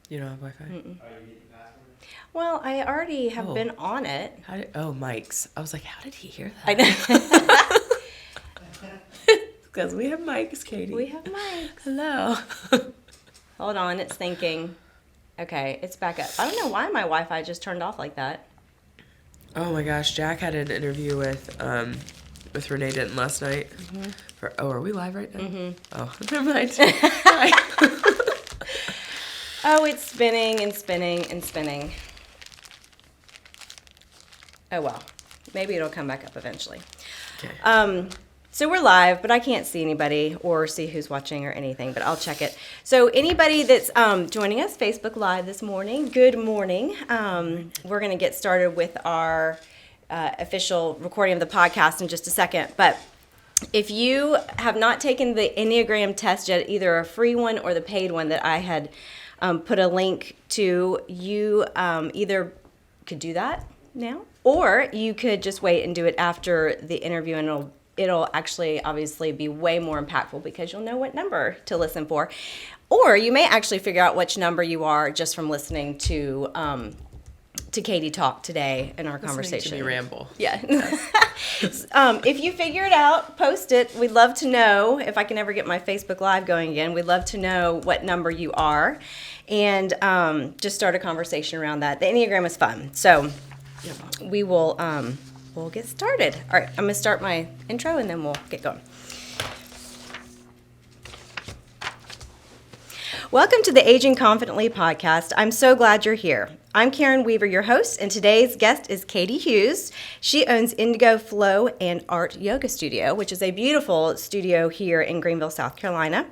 You don't have Wi-Fi? Oh, you need the password? Well, I already have been on it. Mics. I was like, how did he hear that? I know. Because we have mics, Katie. We have mics. Hello. Hold on, it's thinking. Okay, it's back up. I don't know why my Wi-Fi just turned off like that. Oh my gosh, Jack had an interview with Renee Denton last night. Are we live right now? Oh, never mind. Oh, it's spinning and spinning and spinning. Oh well, maybe it'll come back up eventually. Okay. So we're live, but I can't see anybody or see who's watching or anything, but I'll check it. So anybody that's joining us Facebook Live this morning, good morning. We're going to get started with our official recording of the podcast in just a second. But if you have not taken the Enneagram test yet, either a free one or the paid one that I had put a link to, you either could do that now, or you could just wait and do it after the interview, and it'll actually obviously be way more impactful because you'll know what number to listen for. Or you may actually figure out which number you are just from listening to Katie talk today in our conversation. To me ramble. Yeah. If you figure it out, post it. We'd love to know if I can ever get my Facebook Live going again. We'd love to know what number you are, and just start a conversation around that. The Enneagram is fun, so we will. We'll get started. All right, I'm going to start my intro and then we'll get going. Welcome to the Aging Confidently podcast. I'm so glad you're here. I'm Karen Weaver, your host, and today's guest is Katie Hughes. She owns Indigo Flow and Art Yoga Studio, which is a beautiful studio here in Greenville, South Carolina.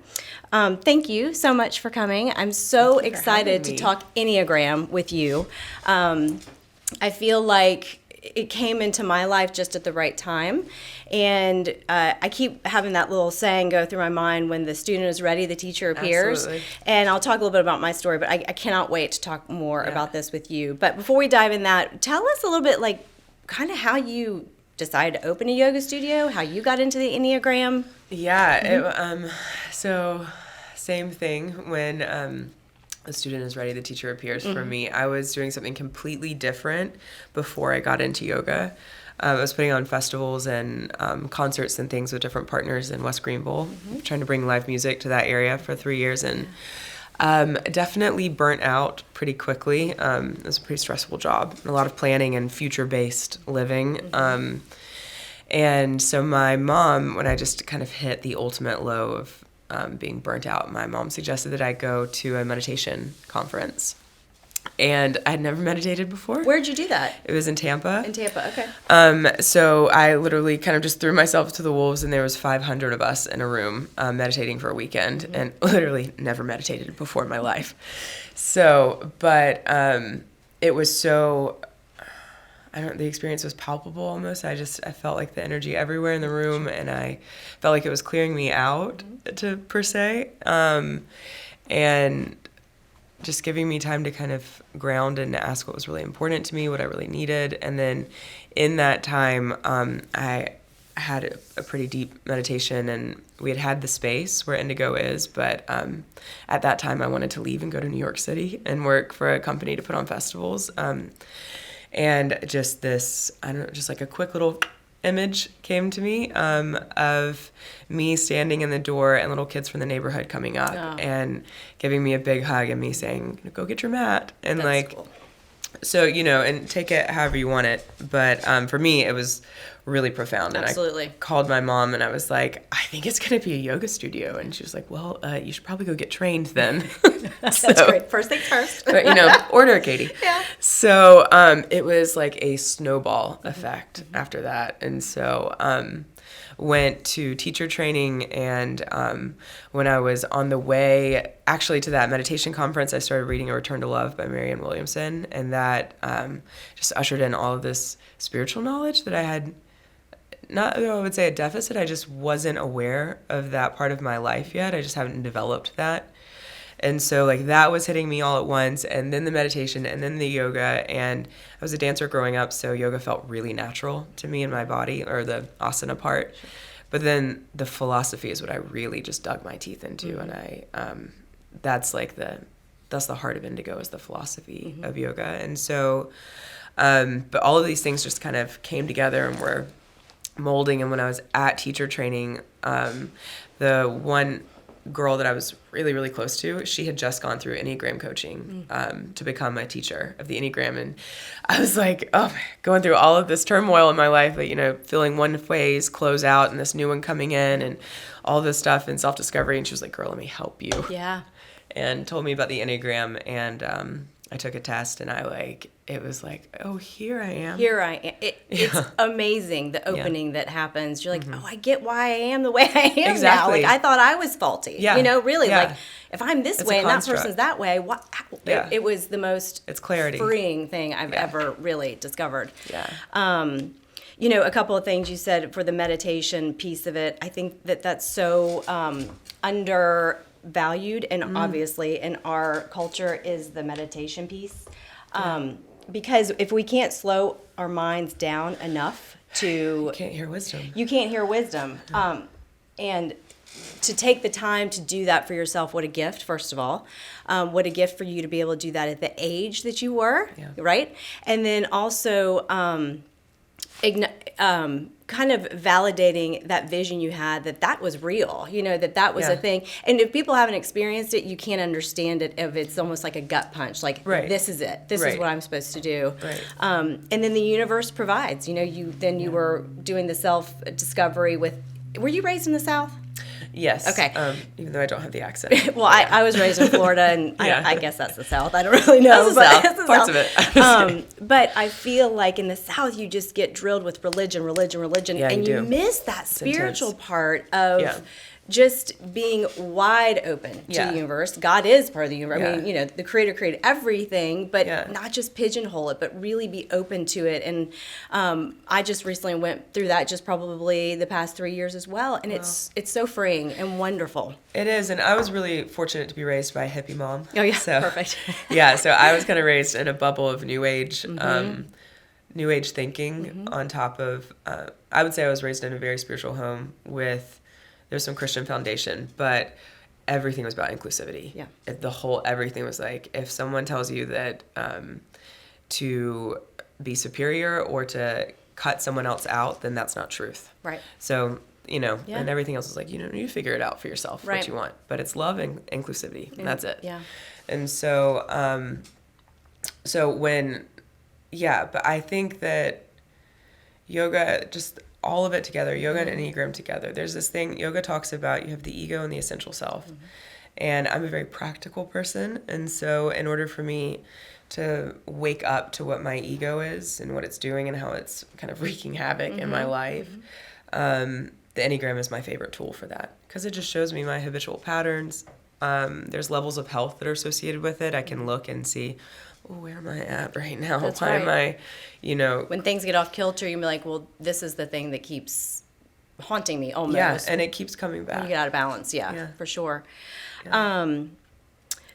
Thank you so much for coming. I'm so excited to talk Enneagram with you. I feel like it came into my life just at the right time. And I keep having that little saying go through my mind: when the student is ready, the teacher appears. Absolutely. And I'll talk a little bit about my story, but I cannot wait to talk more about this with you. But before we dive in that, tell us a little bit, like, kind of how you decided to open a yoga studio, how you got into the Enneagram. Yeah, so same thing. When a student is ready, the teacher appears. For me, I was doing something completely different before I got into yoga. I was putting on festivals and concerts and things with different partners in West Greenville, trying to bring live music to that area for 3 years, and definitely burnt out pretty quickly. It was a pretty stressful job, a lot of planning and future-based living. And so my mom, when I just kind of hit the ultimate low of being burnt out, my mom suggested that I go to a meditation conference. And I'd never meditated before. Where'd you do that? It was in Tampa. In Tampa, okay. So I literally kind of just threw myself to the wolves, and there was 500 of us in a room meditating for a weekend, and literally never meditated before in my life. So, but it was so, the experience was palpable almost. I felt like the energy everywhere in the room, and I felt like it was clearing me out, per se. And just giving me time to kind of ground and ask what was really important to me, what I really needed. And then in that time, I had a pretty deep meditation, and we had the space where Indigo is, but at that time I wanted to leave and go to New York City and work for a company to put on festivals. And just this, just like a quick little image came to me of me standing in the door and little kids from the neighborhood coming up and giving me a big hug and me saying, go get your mat. And that's cool. So, and take it however you want it. But for me, it was really profound. Absolutely. And I called my mom and I was like, I think it's going to be a yoga studio. And she was like, well, you should probably go get trained then. That's great. First things first. But, order, Katie. Yeah. So it was like a snowball effect after that. And so went to teacher training, and when I was on the way actually to that meditation conference, I started reading A Return to Love by Marianne Williamson, and that just ushered in all of this spiritual knowledge that I had not, I would say, a deficit. I just wasn't aware of that part of my life yet. I just haven't developed that. And so that was hitting me all at once, and then the meditation, and then the yoga. And I was a dancer growing up, so yoga felt really natural to me in my body, or the asana part. Sure. But then the philosophy is what I really just dug my teeth into, and I that's like the that's the heart of Indigo, is the philosophy of yoga. And so, but all of these things just kind of came together and were molding. And when I was at teacher training, the one girl that I was really, really close to, she had just gone through Enneagram coaching to become a teacher of the Enneagram. And I was like, going through all of this turmoil in my life, like, feeling one phase close out and this new one coming in and all this stuff and self-discovery. And she was like, girl, let me help you. Yeah. And told me about the Enneagram. And I took a test and it was like, oh, here I am. Here I am. It's amazing, the opening that happens. You're like, oh, I get why I am the way I am now. Like, I thought I was faulty. Yeah. Really, Yeah. like, if I'm this way and that person's that way, it was the most it's clarity. freeing thing I've ever really discovered. Yeah. A couple of things you said for the meditation piece of it. I think that's so undervalued, and obviously in our culture is the meditation piece. Because if we can't slow our minds down enough you can't hear wisdom. You can't hear wisdom. And to take the time to do that for yourself, what a gift, first of all. What a gift for you to be able to do that at the age that you were, right? And then also kind of validating that vision you had, that was real, that was a thing. And if people haven't experienced it, you can't understand it if it's almost like a gut punch, like, this is it. This is what I'm supposed to do. Right. And then the universe provides. You were doing the self-discovery with, were you raised in the South? Yes. Okay. Even though I don't have the accent. Well, I was raised in Florida, and I guess that's the South. I don't really know. That's the South. Parts of it. But I feel like in the South, you just get drilled with religion, Yeah, and you miss that spiritual part of just being wide open to the universe. God is part of the universe. I mean, the Creator created everything, but not just pigeonhole it, but really be open to it. And I just recently went through that, just probably the past 3 years as well. And it's so freeing and wonderful. It is, and I was really fortunate to be raised by a hippie mom. Oh yeah, perfect. So I was kind of raised in a bubble of New Age. New Age thinking on top of, I would say I was raised in a very spiritual home with. There's some Christian foundation, but everything was about inclusivity. Yeah. Everything was like, if someone tells you that to be superior or to cut someone else out, then that's not truth. Right. So, and everything else is like, you figure it out for yourself, what you want. But it's love and inclusivity, and that's it. Yeah. And so, but I think that yoga, just all of it together, yoga and Enneagram together. There's this thing, yoga talks about, you have the ego and the essential self. And I'm a very practical person. And so in order for me to wake up to what my ego is and what it's doing and how it's kind of wreaking havoc in my life, the Enneagram is my favorite tool for that. Because it just shows me my habitual patterns. There's levels of health that are associated with it. I can look and see, where am I at right now? That's Why am I, When things get off kilter, you'll be like, well, this is the thing that keeps haunting me almost. Yeah, and it keeps coming back. You get out of balance, for sure. Yeah.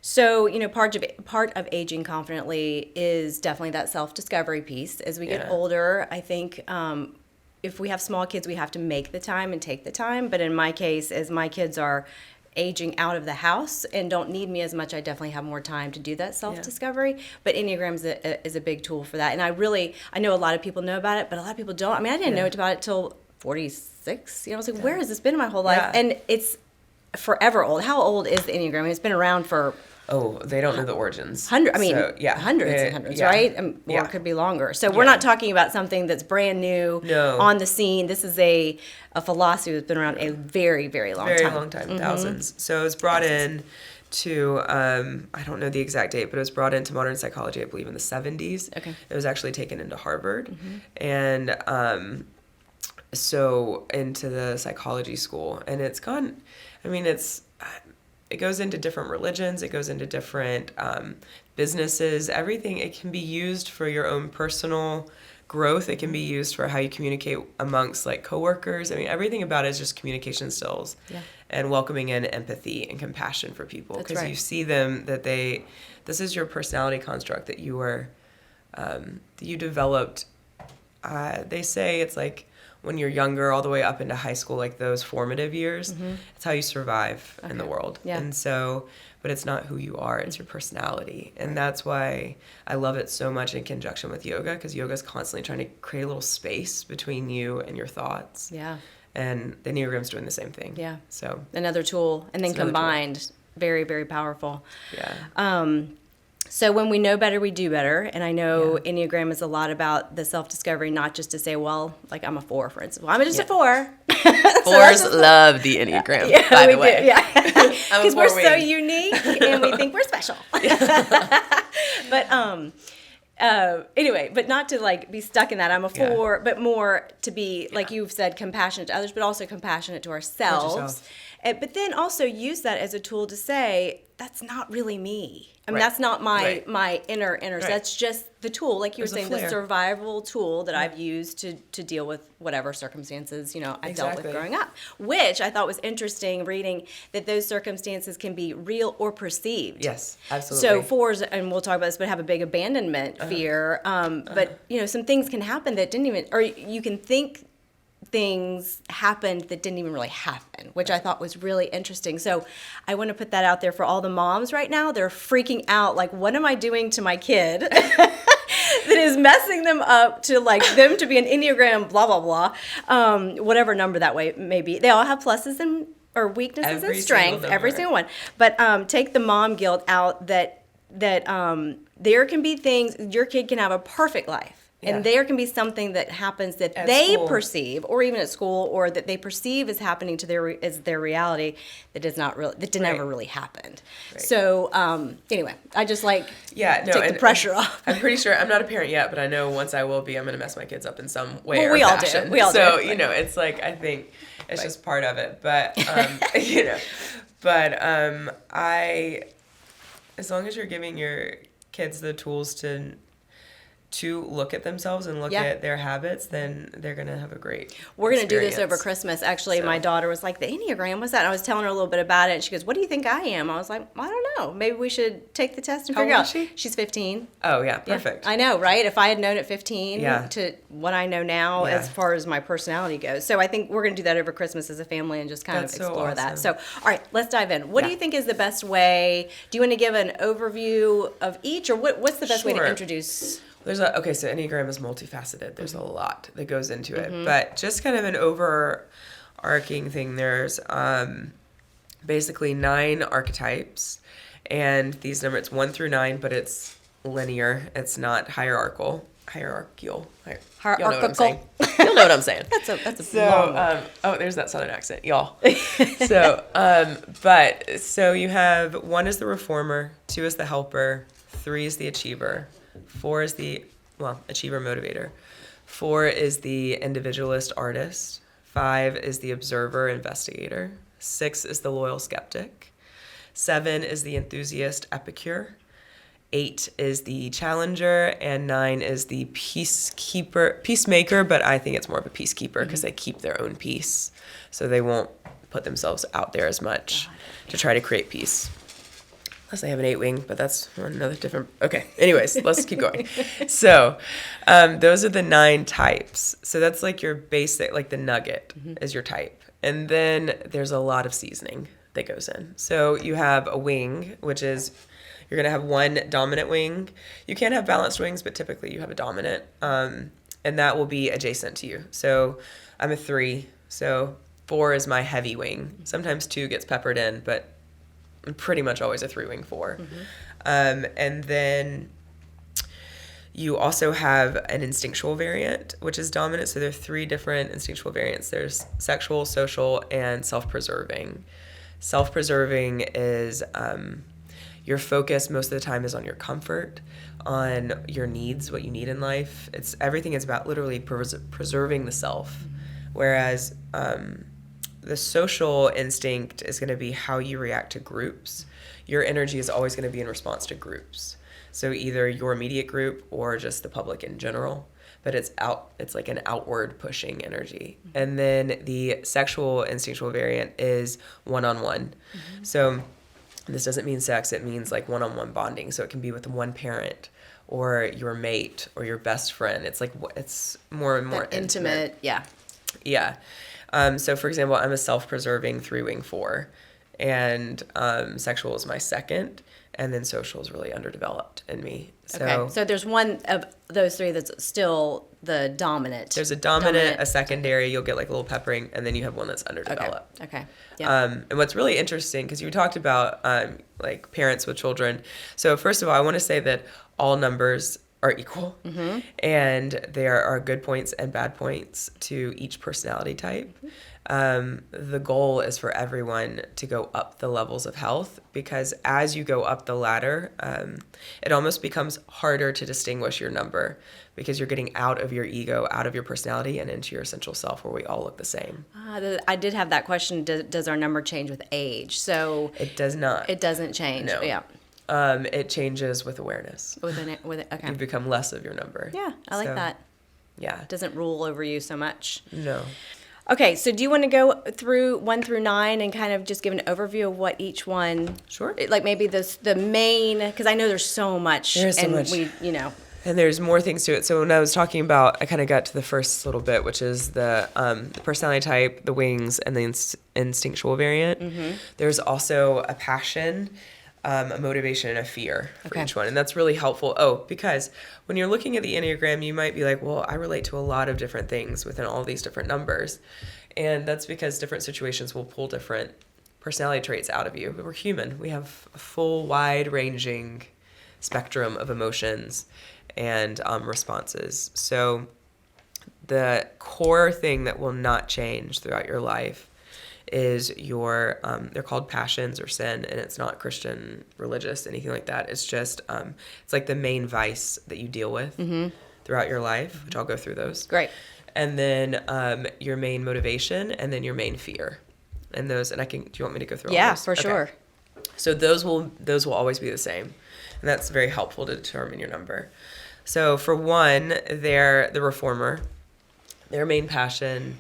So, part of aging confidently is definitely that self-discovery piece. As we get older, I think if we have small kids, we have to make the time and take the time. But in my case, as my kids are aging out of the house and don't need me as much, I definitely have more time to do that self-discovery. But Enneagram is a big tool for that. And I know a lot of people know about it, but a lot of people don't. I mean, I didn't know about it till 46. I was like, where has this been my whole life? Yeah. And it's forever old. How old is the Enneagram? I mean, it's been around for... Oh, they don't know the origins. Hundreds and hundreds, right? Or it could be longer. So we're not talking about something that's brand new on the scene. This is a philosophy that's been around a very, very long time. Very long time, thousands. So it was brought in to, I don't know the exact date, but it was brought into modern psychology, I believe, in the 70s. Okay. It was actually taken into Harvard. And so into the psychology school. And it's gone, it goes into different religions. It goes into different businesses. Everything. It can be used for your own personal growth. It can be used for how you communicate amongst coworkers. Everything about it is just communication skills and welcoming in empathy and compassion for people. Because you see them this is your personality construct that you developed. They say it's like when you're younger all the way up into high school, like those formative years. It's how you survive in the world. Yeah. And so, but it's not who you are, it's your personality. And that's why I love it so much in conjunction with yoga, because yoga is constantly trying to create a little space between you and your thoughts. Yeah. And the Enneagram's doing the same thing. Yeah. So another tool, and then combined, very, very powerful. Yeah. So when we know better, we do better. And I know Enneagram is a lot about the self-discovery, not just to say, well, like I'm a 4, for instance. Well, I'm just a 4. Fours love the Enneagram, by the way. Yeah, because we're so unique and we think we're special. But anyway, but not to like be stuck in that. I'm a 4, but more to be, like you've said, compassionate to others, but also compassionate to ourselves. But then also use that as a tool to say, that's not really me. I mean, that's not my inner. So that's just the tool, like you were saying, the survival tool that I've used to deal with whatever circumstances, I dealt with growing up, which I thought was interesting reading that those circumstances can be real or perceived. Yes, absolutely. So 4s, and we'll talk about this, but have a big abandonment fear. But, some things can happen that didn't even, or you can think things happened that didn't even really happen, which I thought was really interesting. So I want to put that out there for all the moms right now. They're freaking out, like, what am I doing to my kid that is messing them up to, like, them to be an Enneagram, blah, blah, blah, whatever number that way may be. They all have pluses and or weaknesses and strengths, every single one. But take the mom guilt out that there can be things, your kid can have a perfect life. Yeah. And there can be something that happens that they perceive, or even at school, or that they perceive as happening to their reality that does not really, that never really happened. Right. So anyway, I just take the pressure off. I'm pretty sure, I'm not a parent yet, but I know once I will be, I'm going to mess my kids up in some way or we fashion. All do. We all so, do. It's like, I think it's just part of it. But, as long as you're giving your kids the tools to look at themselves and look at their habits, then they're going to have a great We're going to do this over Christmas. Actually, my daughter was like, the Enneagram, what's that? And I was telling her a little bit about it, and she goes, what do you think I am? I was like, I don't know. Maybe we should take the test and figure out. How old is she? She's 15. Oh, yeah, perfect. Yeah. I know, right? If I had known at 15 to what I know now as far as my personality goes. So I think we're going to do that over Christmas as a family and just kind of explore that. So, all right, let's dive in. What do you think is the best way? Do you want to give an overview of each, or what's the best way to introduce? So Enneagram is multifaceted. There's a lot that goes into it, but just kind of an overarching thing. There's basically 9 archetypes, and these numbers, it's 1 through 9, but it's linear. It's not hierarchical. You'll know what I'm saying. You'll know what I'm saying. That's a long there's that southern accent, y'all. So you have 1 is the reformer, 2 is the helper, 3 is the achiever, 4 is the achiever motivator, 4 is the individualist artist, 5 is the observer investigator, 6 is the loyal skeptic, 7 is the enthusiast epicure, 8 is the challenger, and 9 is the peacemaker, but I think it's more of a peacekeeper because they keep their own peace, so they won't put themselves out there as much to try to create peace. Unless they have an 8-wing, but that's another different... Okay, anyways, let's keep going. So those are the 9 types. So that's like your basic, like the nugget is your type. And then there's a lot of seasoning that goes in. So you have a wing, which is... You're going to have 1 dominant wing. You can have balanced wings, but typically you have a dominant. And that will be adjacent to you. So I'm a 3. So 4 is my heavy wing. Sometimes 2 gets peppered in, but... I'm pretty much always a 3-wing 4. And then you also have an instinctual variant, which is dominant. So there are 3 different instinctual variants. There's sexual, social, and self-preserving. Self-preserving is your focus most of the time is on your comfort, on your needs, what you need in life. Everything is about literally preserving the self, whereas the social instinct is going to be how you react to groups. Your energy is always going to be in response to groups. So either your immediate group or just the public in general. But it's like an outward pushing energy. And then the sexual instinctual variant is one-on-one. So this doesn't mean sex, it means like one-on-one bonding. So it can be with one parent or your mate or your best friend. It's like, it's more and more intimate. Yeah. Yeah. So, for example, I'm a self-preserving 3-wing 4, and sexual is my second, and then social is really underdeveloped in me. So, Okay, so there's one of those three that's still the dominant. there's a dominant, a secondary, you'll get like a little peppering, and then you have one that's underdeveloped. Okay. Yeah. And what's really interesting, because you talked about like parents with children. So first of all, I want to say that all numbers are equal, and there are good points and bad points to each personality type. The goal is for everyone to go up the levels of health, because as you go up the ladder, it almost becomes harder to distinguish your number, because you're getting out of your ego, out of your personality, and into your essential self, where we all look the same. I did have that question. Does our number change with age? So It does not. it doesn't change. No. Yeah. It changes with awareness. Okay. You become less of your number. Yeah, I like So, that. Yeah. It doesn't rule over you so much. No. Okay, so do you want to go through 1 through 9 and kind of just give an overview of what each one? Sure. Like maybe the main, because I know there's so much. There's so and much. And there's more things to it. So when I was talking about, I kind of got to the first little bit, which is the personality type, the wings, and the instinctual variant. There's also a passion, a motivation, and a fear for each one. And that's really helpful. Oh, because when you're looking at the Enneagram, you might be like, well, I relate to a lot of different things within all these different numbers. And that's because different situations will pull different personality traits out of you. We're human. We have a full, wide-ranging spectrum of emotions and responses. So the core thing that will not change throughout your life is your, they're called passions or sin, and it's not Christian, religious, anything like that. It's just, it's like the main vice that you deal with throughout your life, which I'll go through those. Great. And then your main motivation, and then your main fear. And those, and do you want me to go through all those? Yeah, for sure. So those will always be the same. And that's very helpful to determine your number. So for one, they're the reformer. Their main passion,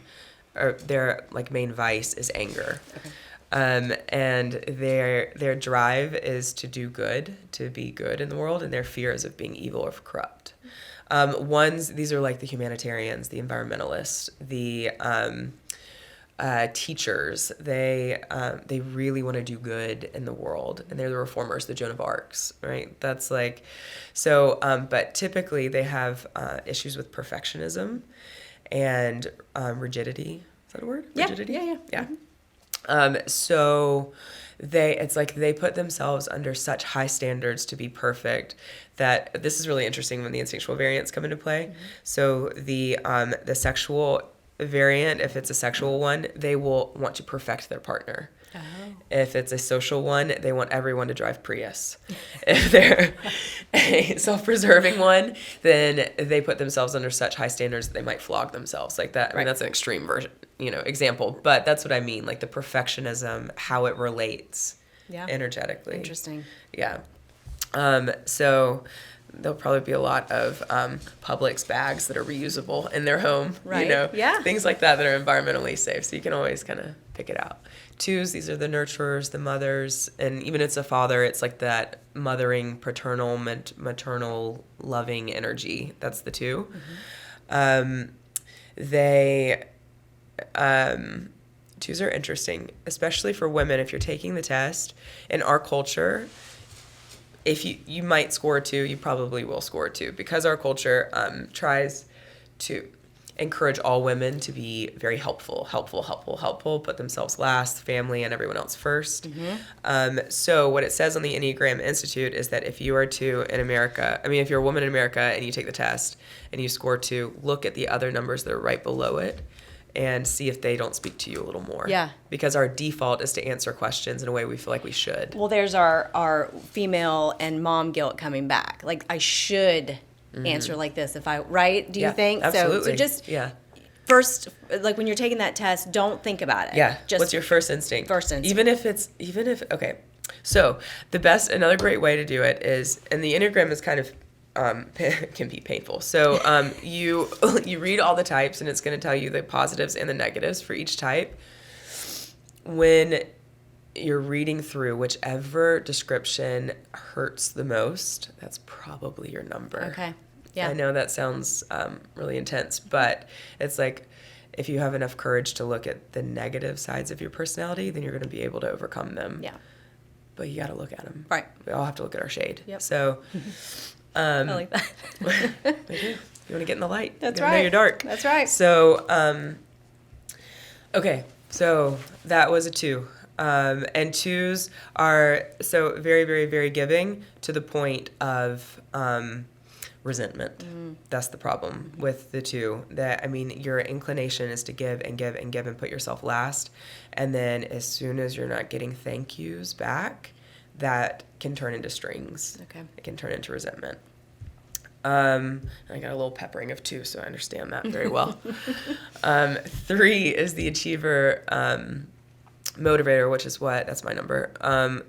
or their like main vice, is anger. And their drive is to do good, to be good in the world, and their fear is of being evil or corrupt. These are like the humanitarians, the environmentalists, the teachers. They really want to do good in the world, and they're the reformers, the Joan of Arcs, right? That's like, so, but typically they have issues with perfectionism and rigidity. Is that a word? Yeah. Rigidity? Yeah. So it's like they put themselves under such high standards to be perfect that this is really interesting when the instinctual variants come into play. So the sexual variant, if it's a sexual one, they will want to perfect their partner. Oh. If it's a social one, they want everyone to drive Prius. If they're a self-preserving one, then they put themselves under such high standards that they might flog themselves like that. I mean, that's an extreme version, example, but that's what I mean, like the perfectionism, how it relates energetically. Interesting. Yeah. So there'll probably be a lot of Publix bags that are reusable in their home, Right. Yeah. Things like that are environmentally safe. So you can always kind of pick it out. 2s, these are the nurturers, the mothers, and even it's a father, it's like that mothering, paternal, maternal, loving energy. That's the 2. They 2s are interesting, especially for women. If you're taking the test in our culture, if you might score a 2, you probably will score a 2, because our culture tries to encourage all women to be very helpful, put themselves last, family and everyone else first. So what it says on the Enneagram Institute is that if you are if you're a woman in America and you take the test and you score 2, look at the other numbers that are right below it and see if they don't speak to you a little more. Yeah. Because our default is to answer questions in a way we feel like we should. Well, there's our female and mom guilt coming back. Like, I should answer like this right? Do you think? Absolutely. So just first, like when you're taking that test, don't think about it. Yeah. Just what's your first instinct? Even if, okay. So another great way to do it is, and the Enneagram is kind of, can be painful. So you read all the types, and it's going to tell you the positives and the negatives for each type. When you're reading through, whichever description hurts the most, that's probably your number. Okay. Yeah. I know that sounds really intense, but it's like if you have enough courage to look at the negative sides of your personality, then you're going to be able to overcome them. Yeah. But you got to look at them. Right. We all have to look at our shade. Yep. So, I like that. they do. You want to get in the light. That's you right. know you're dark. That's right. So, okay. So that was a 2. And 2s are so very, very, very giving to the point of resentment. That's the problem with the 2. That, I mean, your inclination is to give and give and give and put yourself last. And then as soon as you're not getting thank yous back, that can turn into strings. Okay. It can turn into resentment. I got a little peppering of 2, so I understand that very well. 3 is the achiever motivator, which is that's my number.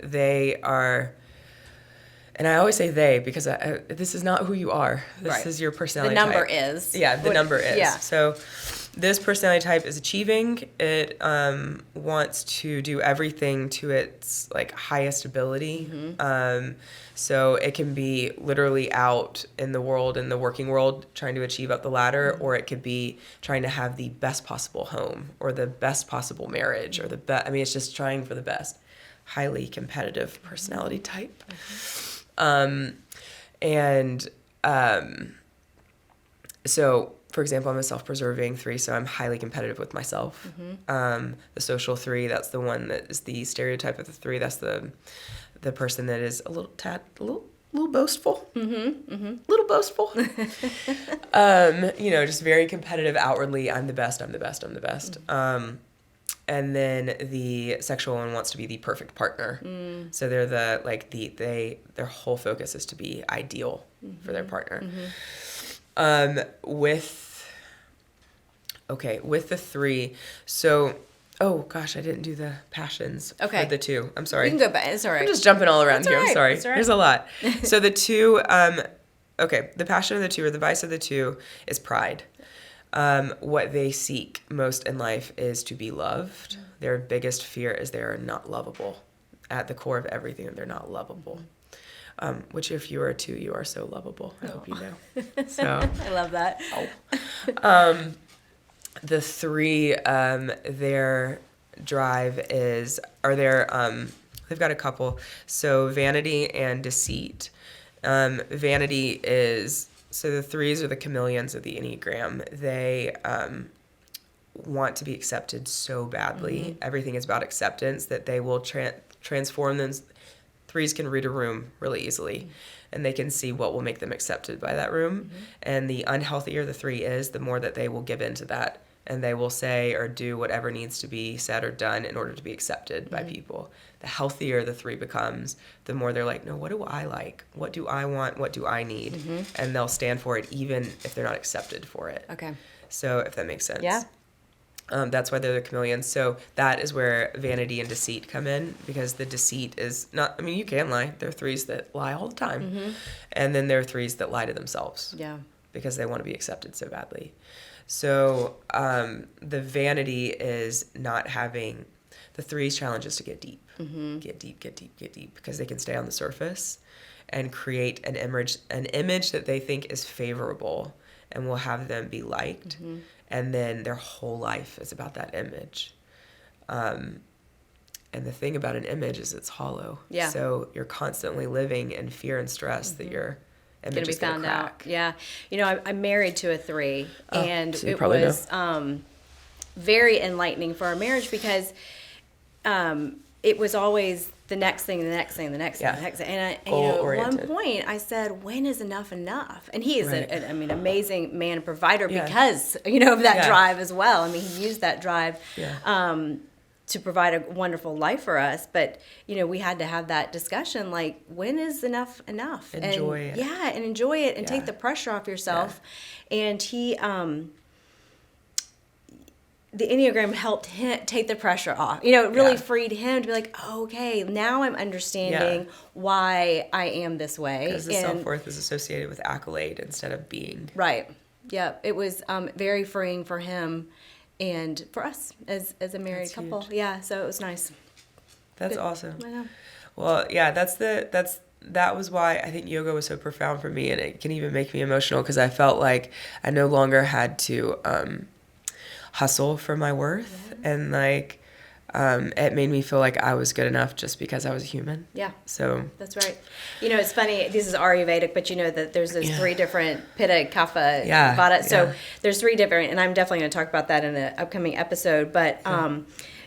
They are, and I always say they because this is not who you are. This is your personality type. The number type. is. Yeah, the number is. Yeah. So this personality type is achieving. It wants to do everything to its like highest ability. So it can be literally out in the world, in the working world, trying to achieve up the ladder, or it could be trying to have the best possible home or the best possible marriage or the best. I mean, it's just trying for the best. Highly competitive personality type. So, for example, I'm a self-preserving 3, so I'm highly competitive with myself. The social 3, that's the one that is the stereotype of the 3. That's the person that is a little boastful. Little boastful. Just very competitive outwardly. I'm the best. And then the sexual one wants to be the perfect partner. So they're their whole focus is to be ideal for their partner. With the 3, so, oh gosh, I didn't do the passions for the 2. I'm sorry. You can go back. It's all right. I'm just jumping all around here. All right. I'm sorry. It's all right. There's a lot. So the 2, the passion of the 2 or the vice of the 2 is pride. What they seek most in life is to be loved. Their biggest fear is they are not lovable. At the core of everything, they're not lovable. Which if you are a 2, you are so lovable. I hope you know. So I love that. The 3, their drive they've got a couple. So vanity and deceit. Vanity is, so the 3s are the chameleons of the Enneagram. They want to be accepted so badly. Everything is about acceptance that they will transform them. 3s can read a room really easily, and they can see what will make them accepted by that room. And the unhealthier the 3 is, the more that they will give into that, and they will say or do whatever needs to be said or done in order to be accepted by people. The healthier the 3 becomes, the more they're like, no, what do I like? What do I want? What do I need? And they'll stand for it even if they're not accepted for it. Okay. So if that makes sense. Yeah. That's why they're the chameleons. So that is where vanity and deceit come in, because the deceit is not, I mean, you can lie. There are 3s that lie all the time. And then there are 3s that lie to themselves. Yeah. Because they want to be accepted so badly. So the vanity is not having, the 3's challenge is to get deep. Get deep, because they can stay on the surface and create an image that they think is favorable and will have them be liked. And then their whole life is about that image. And the thing about an image is it's hollow. Yeah. So you're constantly living in fear and stress that your image is going to crack. Yeah. I'm married to a 3, and so you it probably was very enlightening for our marriage because it was always the next thing. And at one point I said, when is enough? And he is an amazing man and provider because, of that drive as well. I mean, he used that drive to provide a wonderful life for us. But, we had to have that discussion, like, when is enough? Enjoy it. Yeah, and enjoy it and take the pressure off yourself. Yeah. And he... the Enneagram helped him take the pressure off. It really freed him to be like, oh, okay, now I'm understanding why I am this way. Because the self-worth is associated with accolade instead of being. Right. Yeah. It was very freeing for him and for us as a married couple. Huge. Yeah. So it was nice. That's awesome. I know. Well, yeah, that was why I think yoga was so profound for me, and it can even make me emotional because I felt like I no longer had to hustle for my worth, and like it made me feel like I was good enough just because I was a human. Yeah. So that's right. It's funny. This is Ayurvedic, but that there's those three different Pitta, Kapha, Vata. So there's three different, and I'm definitely going to talk about that in an upcoming episode. But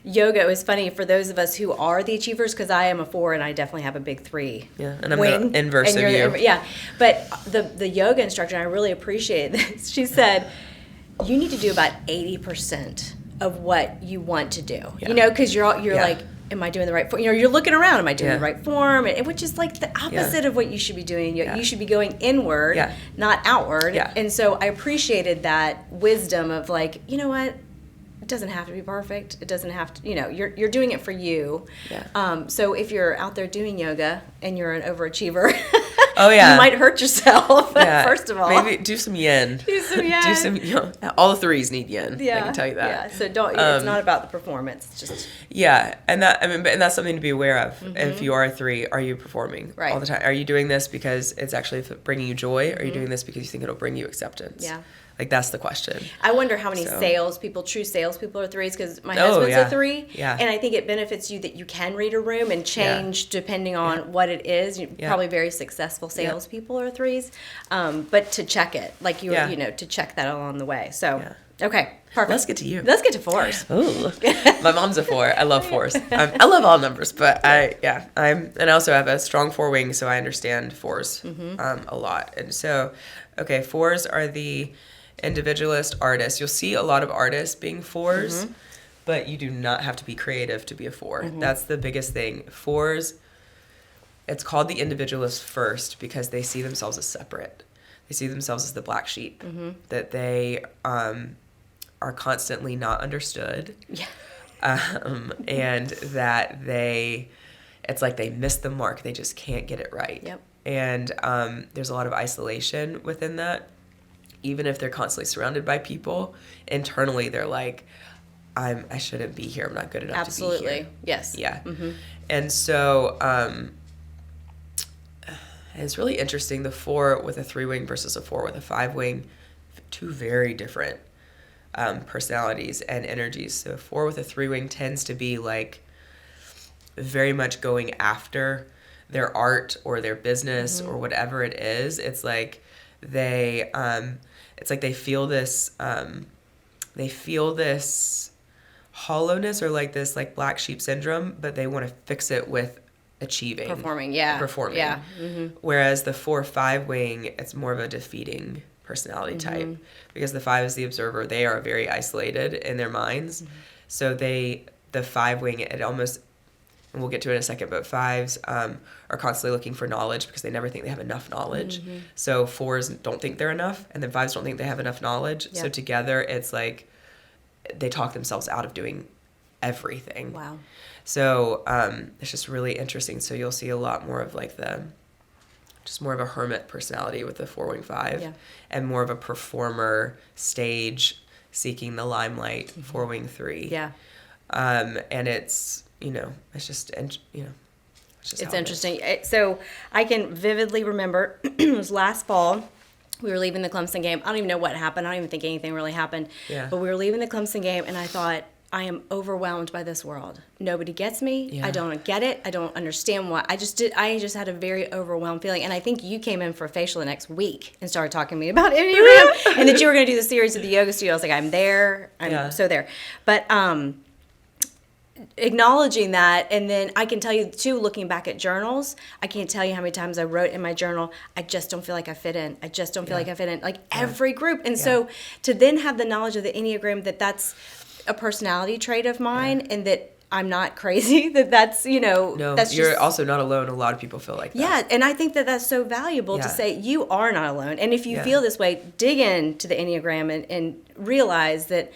yoga is funny for those of us who are the achievers, because I am a 4 and I definitely have a big 3. Yeah, and I'm the inverse of you. Yeah, but the yoga instructor, and I really appreciate this. She said, you need to do about 80% of what you want to do. Because you're like, am I doing the right form? You're looking around, am I doing the right form? And which is like the opposite of what you should be doing. You should be going inward, not outward. And so I appreciated that wisdom of like, you know what? It doesn't have to be perfect. It doesn't have to, you're doing it for you. So if you're out there doing yoga and you're an overachiever, you might hurt yourself, first of all. Maybe do some yin. All the 3s need yin. I can tell you that. So it's not about the performance. It's just. And that's something to be aware of. If you are a 3, are you performing all the time? Are you doing this because it's actually bringing you joy? Or are you doing this because you think it'll bring you acceptance? Like, that's the question. I wonder how many true salespeople are 3s, because my husband's a 3. And I think it benefits you that you can read a room and change depending on what it is. Probably very successful salespeople are 3s. But to check it, like to check that along the way. So, okay, perfect. Let's get to you. Let's get to 4s. Ooh. My mom's a 4. I love 4s. I love all numbers, but and I also have a strong 4 wing, so I understand 4s a lot. And so, 4s are the individualist artists. You'll see a lot of artists being 4s, but you do not have to be creative to be a 4. That's the biggest thing. 4s, it's called the individualist first because they see themselves as separate. They see themselves as the black sheep, that they are constantly not understood, and that it's like they miss the mark. They just can't get it right. And there's a lot of isolation within that. Even if they're constantly surrounded by people, internally they're like, I shouldn't be here. I'm not good enough to be here. Absolutely. Yes. Yeah. And so it's really interesting, the 4 with a 3 wing versus a 4 with a 5 wing, 2 very different personalities and energies. So 4 with a 3 wing tends to be like very much going after their art or their business or whatever it is. It's like they feel this hollowness or like this like black sheep syndrome, but they want to fix it with performing. Whereas the 4-5 wing, it's more of a defeating personality type, because the 5 is the observer. They are very isolated in their minds. So the 5 wing, it almost, and we'll get to it in a second, but 5s are constantly looking for knowledge because they never think they have enough knowledge. So 4s don't think they're enough, and then 5s don't think they have enough knowledge. So together, it's like they talk themselves out of doing everything. Wow. So it's just really interesting. So you'll see a lot more of like just more of a hermit personality with the 4-wing 5, and more of a performer, stage, seeking the limelight, 4-wing 3. And it's, it's just it's interesting. So I can vividly remember it was last fall. We were leaving the Clemson game. I don't even know what happened. I don't even think anything really happened. But we were leaving the Clemson game, and I thought, I am overwhelmed by this world. Nobody gets me. I don't get it. I don't understand why. I just had a very overwhelmed feeling. And I think you came in for a facial the next week and started talking to me about Enneagram, and that you were going to do the series of the yoga studio. I was like, I'm there. I'm so there. But acknowledging that, and then I can tell you too, looking back at journals, I can't tell you how many times I wrote in my journal, I just don't feel like I fit in. I just don't feel like I fit in. Like every group. And so to then have the knowledge of the Enneagram, that's a personality trait of mine, and that I'm not crazy, that's, No, that's you're also not alone. A lot of people feel like that. Yeah, and I think that's so valuable to say you are not alone. And if you feel this way, dig into the Enneagram and realize that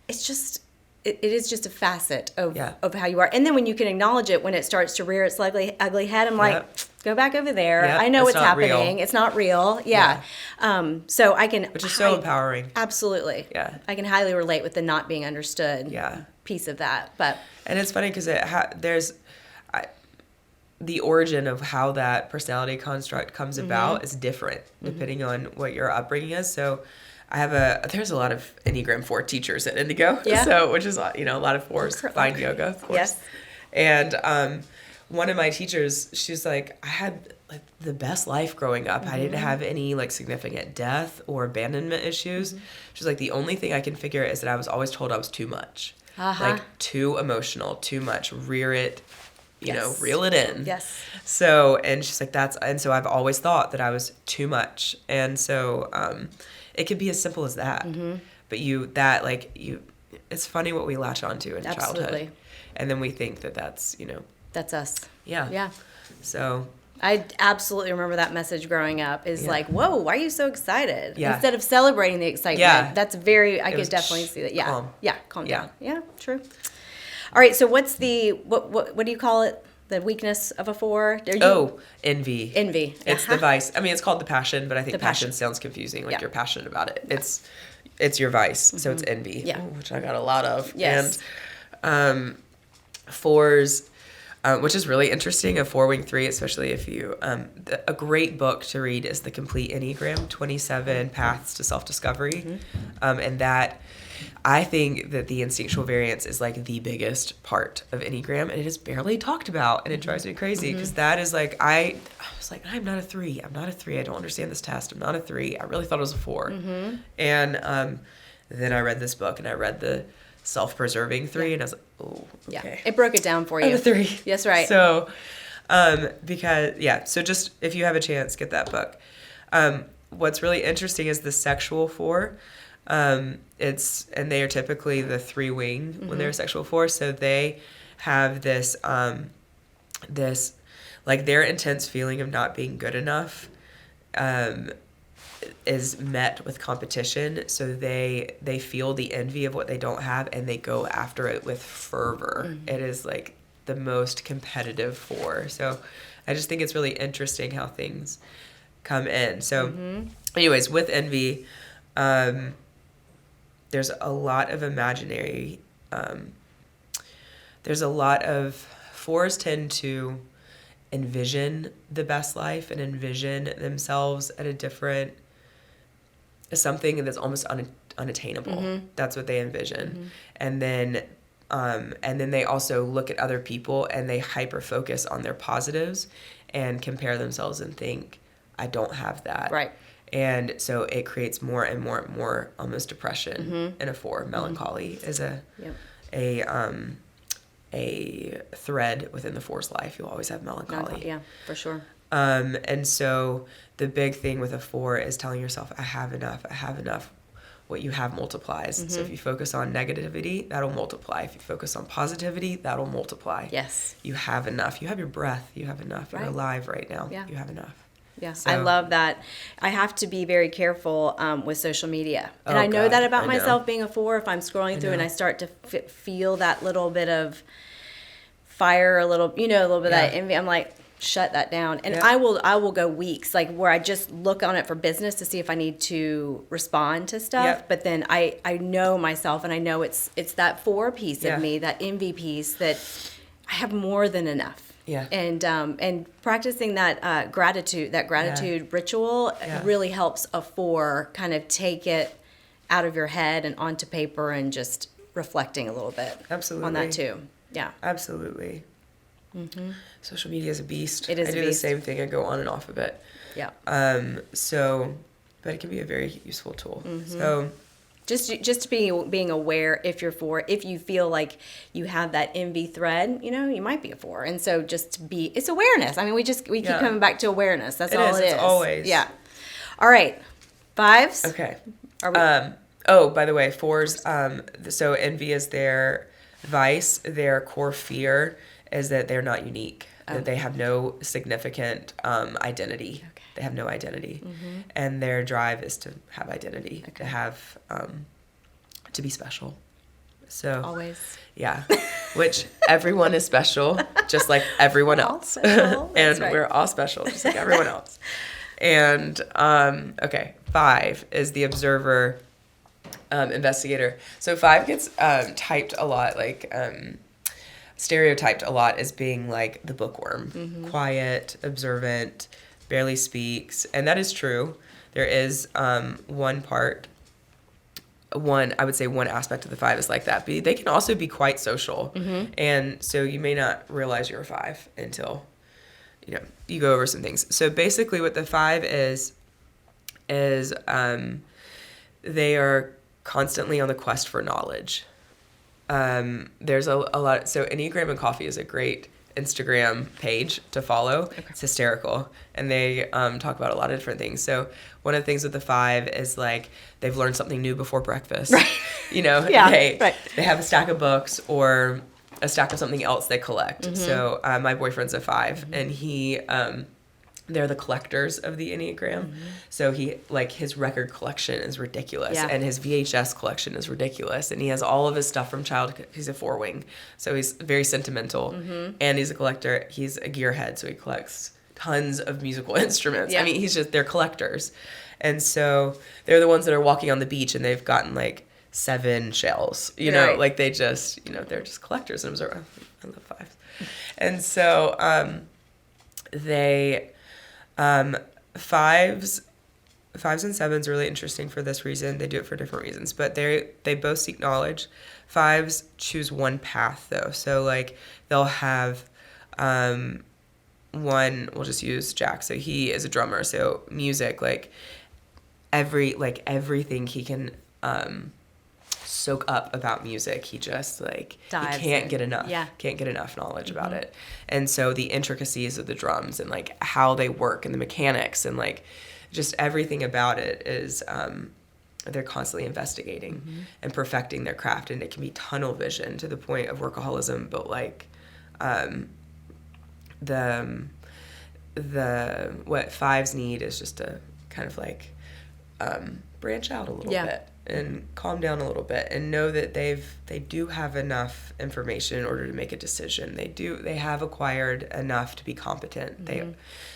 it's just, it is just a facet of how you are. And then when you can acknowledge it, when it starts to rear its ugly head, I'm like, go back over there. I know what's happening. Real. It's not real. So I can... Which is so empowering. Absolutely. Yeah. I can highly relate with the not being understood piece of that. And it's funny because there's... the origin of how that personality construct comes about is different depending on what your upbringing is. So there's a lot of Enneagram 4 teachers at Indigo. Yeah. So, which is, a lot of 4s find yoga, of course. Yes. And one of my teachers, she's like, I had like the best life growing up. I didn't have any like significant death or abandonment issues. She's like, the only thing I can figure is that I was always told I was too much. Like too emotional, too much, reel it in. Yes. So, and she's like, and so I've always thought that I was too much. And so, it could be as simple as that. But it's funny what we latch onto in childhood. And then we think that that's us. Yeah. Yeah. So I absolutely remember that message growing up is like, whoa, why are you so excited? Yeah. Instead of celebrating the excitement. Yeah. That's I could definitely see that. Yeah. Calm. Yeah. Calm down. Yeah. True. All right. So what's what do you call it? The weakness of a 4? Envy. Envy. It's the vice. I mean, it's called the passion, but I think The passion. sounds confusing. Like you're passionate about it. Yeah. It's your vice. So it's envy. Yeah. Which I got a lot of. Yes. And 4s, which is really interesting, a 4-wing 3, especially if you, a great book to read is The Complete Enneagram, 27 Paths to Self-Discovery. And that, I think that the instinctual variance is like the biggest part of Enneagram, and it is barely talked about, and it drives me crazy because that is like, I was like, I'm not a 3. I'm not a 3. I don't understand this test. I'm not a 3. I really thought it was a 4. And then I read this book, and I read the self-preserving 3, and I was like, oh, okay. Yeah. It broke it down for you. I'm a 3. That's right. So, so just if you have a chance, get that book. What's really interesting is the sexual 4. And they are typically the 3-wing when they're a sexual 4. So they have this like their intense feeling of not being good enough, is met with competition. So they feel the envy of what they don't have, and they go after it with fervor. It is like the most competitive 4. So I just think it's really interesting how things come in. So anyways, with envy, there's a lot of imaginary, there's a lot of 4s tend to envision the best life and envision themselves at something that's almost unattainable. That's what they envision. And then they also look at other people, and they hyper focus on their positives and compare themselves and think, I don't have that. Right. And so it creates more and more and more almost depression in a 4. Melancholy is a thread within the 4's life. You'll always have melancholy. Yeah, for sure. And so the big thing with a 4 is telling yourself, I have enough. I have enough. What you have multiplies. So if you focus on negativity, that'll multiply. If you focus on positivity, that'll multiply. Yes. You have enough. You have your breath. You have enough. Right. You're alive right now. Yeah. You have enough. Yeah, So, I love that. I have to be very careful with social media. And Oh, I know God, that about I know. myself being a 4. If I'm scrolling through and I start to feel that little bit of fire, a little bit of that envy, I'm like, shut that down. And I will go weeks, like where I just look on it for business to see if I need to respond to stuff. Yep. But then I know myself, and I know it's that 4 piece of me, that envy piece, that I have more than enough. Yeah. And practicing that gratitude ritual really helps a 4 kind of take it out of your head and onto paper, and just reflecting a little bit on that too. Yeah. Absolutely. Social media is a beast. It is I a do beast. the same thing. I go on and off of it. Yeah. But it can be a very useful tool. So Just being aware, if you're 4, if you feel like you have that envy thread, you might be a 4. And so it's awareness. I mean, we keep coming back to awareness. That's all it is. It's always. Yeah. All right. 5s. Okay. Are we, By the way, 4s, so envy is their vice. Their core fear is that they're not unique, that they have no significant identity. Okay. They have no identity. And their drive is to have identity, to have, to be special. So always. Yeah. Which everyone is special, just like everyone else. Special. And right. we're all special, just like everyone else. And, 5 is the observer, investigator. So 5 gets typed a lot, like stereotyped a lot as being like the bookworm, quiet, observant, barely speaks, and that is true. There is one part I would say one aspect of the 5 is like that. But they can also be quite social. And so you may not realize you're a 5 until, you go over some things. So basically what the 5 is they are constantly on the quest for knowledge. There's a lot. So Enneagram and Coffee is a great Instagram page to follow. Okay. It's hysterical. And they talk about a lot of different things. So one of the things with the 5 is like they've learned something new before breakfast. Right. They have a stack of books or a stack of something else they collect. So my boyfriend's a 5 and he they're the collectors of the Enneagram. So his record collection is ridiculous and his VHS collection is ridiculous. And he has all of his stuff from childhood. He's a 4-wing. So he's very sentimental and he's a collector. He's a gearhead. So he collects tons of musical instruments. Yeah. I mean, they're collectors. And so they're the ones that are walking on the beach and they've gotten like 7 shells, right. like they just, they're just collectors. And I love 5s. And so they... 5s and 7s are really interesting for this reason. They do it for different reasons, but they both seek knowledge. 5s choose one path though. So like they'll have one, we'll just use Jack. So he is a drummer. So music, like everything he can soak up about music, he just he can't get enough knowledge about it. And so the intricacies of the drums and like how they work and the mechanics and like just everything about it is they're constantly investigating and perfecting their craft. And it can be tunnel vision to the point of workaholism, but like what 5s need is just to kind of like branch out a little bit and calm down a little bit and know that they do have enough information in order to make a decision. They have acquired enough to be competent.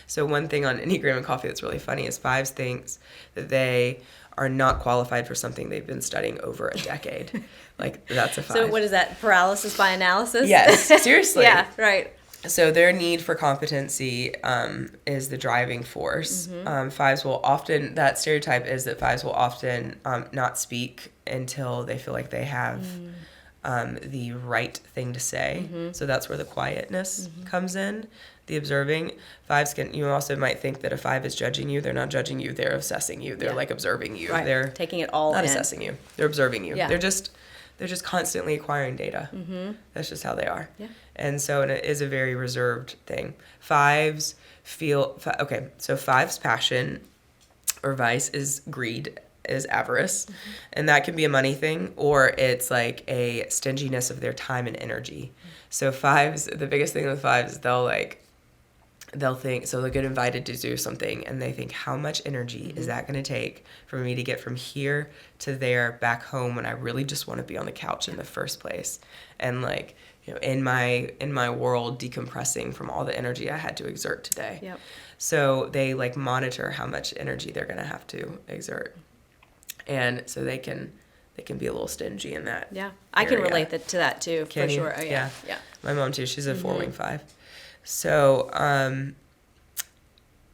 So one thing on Enneagram and Coffee that's really funny is 5s thinks that they are not qualified for something they've been studying over a decade. Like that's a 5. So what is that? Paralysis by analysis? Yes, seriously. Yeah, right. So their need for competency is the driving force. 5s will often, that stereotype is that 5s will often not speak until they feel like they have the right thing to say. So that's where the quietness comes in, the observing. 5s you also might think that a 5 is judging you. They're not judging you. They're assessing you. They're like observing you. Right. They're taking it all not in. assessing you. They're observing you. Yeah. They're just constantly acquiring data. That's just how they are. Yeah. And so it is a very reserved thing. 5s so 5's passion or vice is greed, is avarice. And that can be a money thing, or it's like a stinginess of their time and energy. So 5s, the biggest thing with 5s, they'll think, so they'll get invited to do something and they think, how much energy is that going to take for me to get from here to there back home when I really just want to be on the couch in the first place? And like, in my world, decompressing from all the energy I had to exert today. Yep. So they like monitor how much energy they're going to have to exert. And so they can be a little stingy in that. Yeah. I can relate to that too, for sure. Oh, yeah. My mom too. She's a 4-wing 5. So,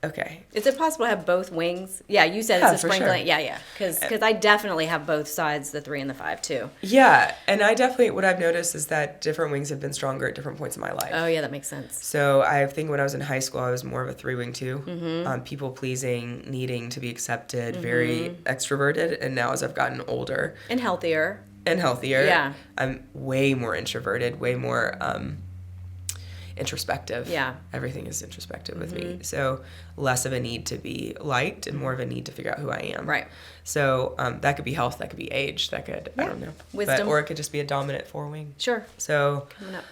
okay. Is it possible to have both wings? Yeah, you said it's a sprinkling. Sure. Yeah. Because I definitely have both sides, the 3 and the 5 too. Yeah, and what I've noticed is that different wings have been stronger at different points in my life. Oh yeah, that makes sense. So I think when I was in high school, I was more of a 3-wing too. People pleasing, needing to be accepted, very extroverted. And now as I've gotten older. And healthier. Yeah. I'm way more introverted, way more introspective. Yeah. Everything is introspective with me. So less of a need to be liked and more of a need to figure out who I am. Right. So that could be health, that could be age, that could, I don't know. Wisdom. Or it could just be a dominant 4-wing. Sure. So, coming up.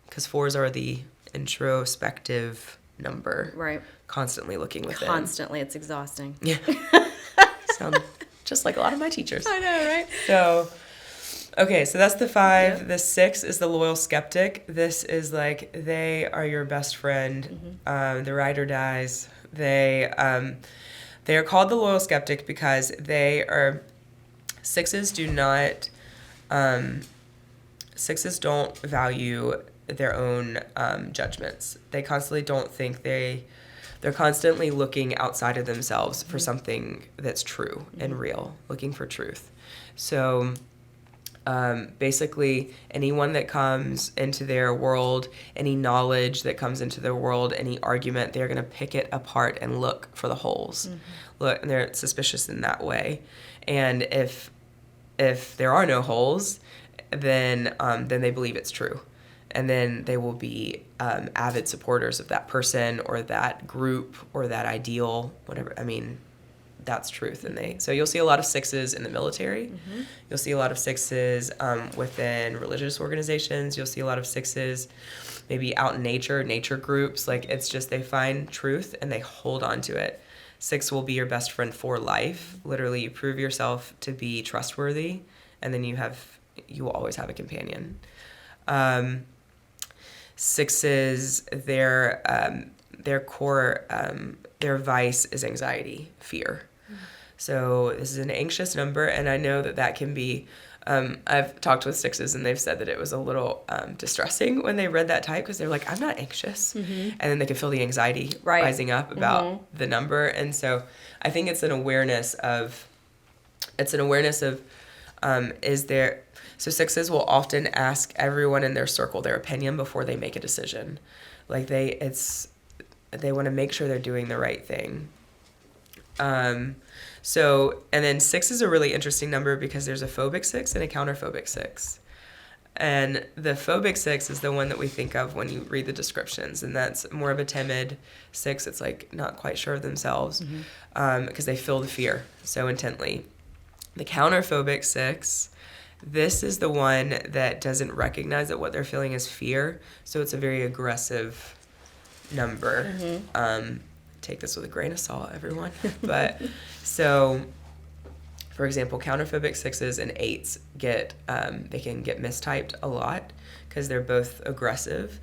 Because 4s are the introspective number. Right. Constantly looking within. Constantly. It's exhausting. Yeah. Sound just like a lot of my teachers. I know, right? So... Okay, so that's the 5. Yep. The 6 is the loyal skeptic. This is like they are your best friend. The ride or dies. They are called the loyal skeptic because 6s do not 6s don't value their own judgments. They constantly don't think they're constantly looking outside of themselves for something that's true and real, looking for truth. So basically, anyone that comes into their world, any knowledge that comes into their world, any argument, they're going to pick it apart and look for the holes. Look, and they're suspicious in that way. And if there are no holes, then they believe it's true. And then they will be avid supporters of that person or that group or that ideal, whatever. I mean, that's truth. And so you'll see a lot of 6s in the military. You'll see a lot of 6s within religious organizations. You'll see a lot of 6s maybe out in nature groups. Like, it's just they find truth and they hold on to it. 6 will be your best friend for life. Literally, you prove yourself to be trustworthy, and then you will always have a companion. 6s, their core, their vice is anxiety, fear. So this is an anxious number, and I know that can be, I've talked with 6s, and they've said that it was a little distressing when they read that type, because they're like, I'm not anxious. And then they can feel the anxiety rising up about the number. And so I think it's an awareness of, so 6s will often ask everyone in their circle their opinion before they make a decision. Like they want to make sure they're doing the right thing. And then 6 is a really interesting number because there's a phobic 6 and a counterphobic 6. And the phobic 6 is the one that we think of when you read the descriptions, and that's more of a timid 6. It's like not quite sure of themselves because they feel the fear so intently. The counterphobic 6, this is the one that doesn't recognize that what they're feeling is fear, so it's a very aggressive number. Take this with a grain of salt, everyone. But so, for example, counterphobic 6s and 8s they can get mistyped a lot because they're both aggressive.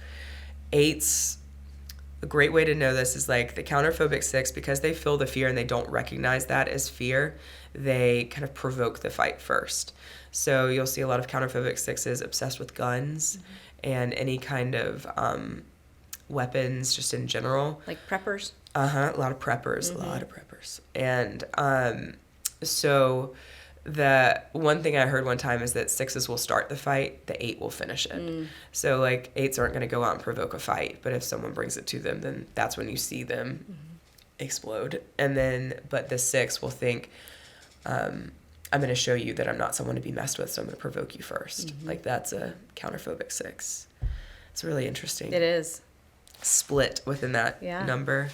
8s, a great way to know this is like the counterphobic 6, because they feel the fear and they don't recognize that as fear, they kind of provoke the fight first. So you'll see a lot of counterphobic 6s obsessed with guns and any kind of weapons just in general. Like preppers? A lot of preppers. And so the one thing I heard one time is that 6s will start the fight, the 8 will finish it. So like 8s aren't going to go out and provoke a fight, but if someone brings it to them, then that's when you see them explode. And then, but the 6 will think, I'm going to show you that I'm not someone to be messed with, so I'm going to provoke you first. Like that's a counterphobic 6. It's really interesting. It is. Split within that number.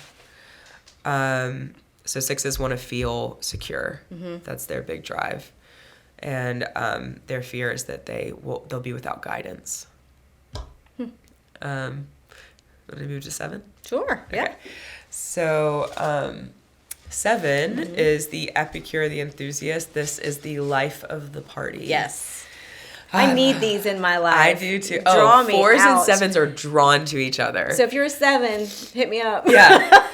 So 6s want to feel secure. That's their big drive. And their fear is that they'll be without guidance. Want to move to 7? Sure, yeah. Okay. So 7 is the epicure, the enthusiast. This is the life of the party. Yes. I need these in my life. I do too. Draw me 4s out. and 7s are drawn to each other. So if you're a 7, hit me up. Yeah.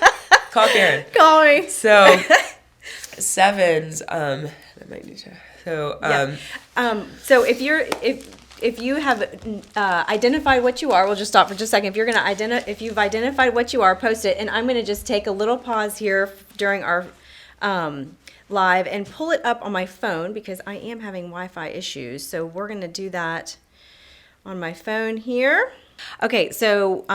Call Karen. Call me. So 7s, I might need to. So so if you have identified what you are, we'll just stop for just a second. If you've identified what you are, post it, and I'm going to just take a little pause here during our live and pull it up on my phone because I am having Wi-Fi issues. So we're going to do that on my phone here. Okay, so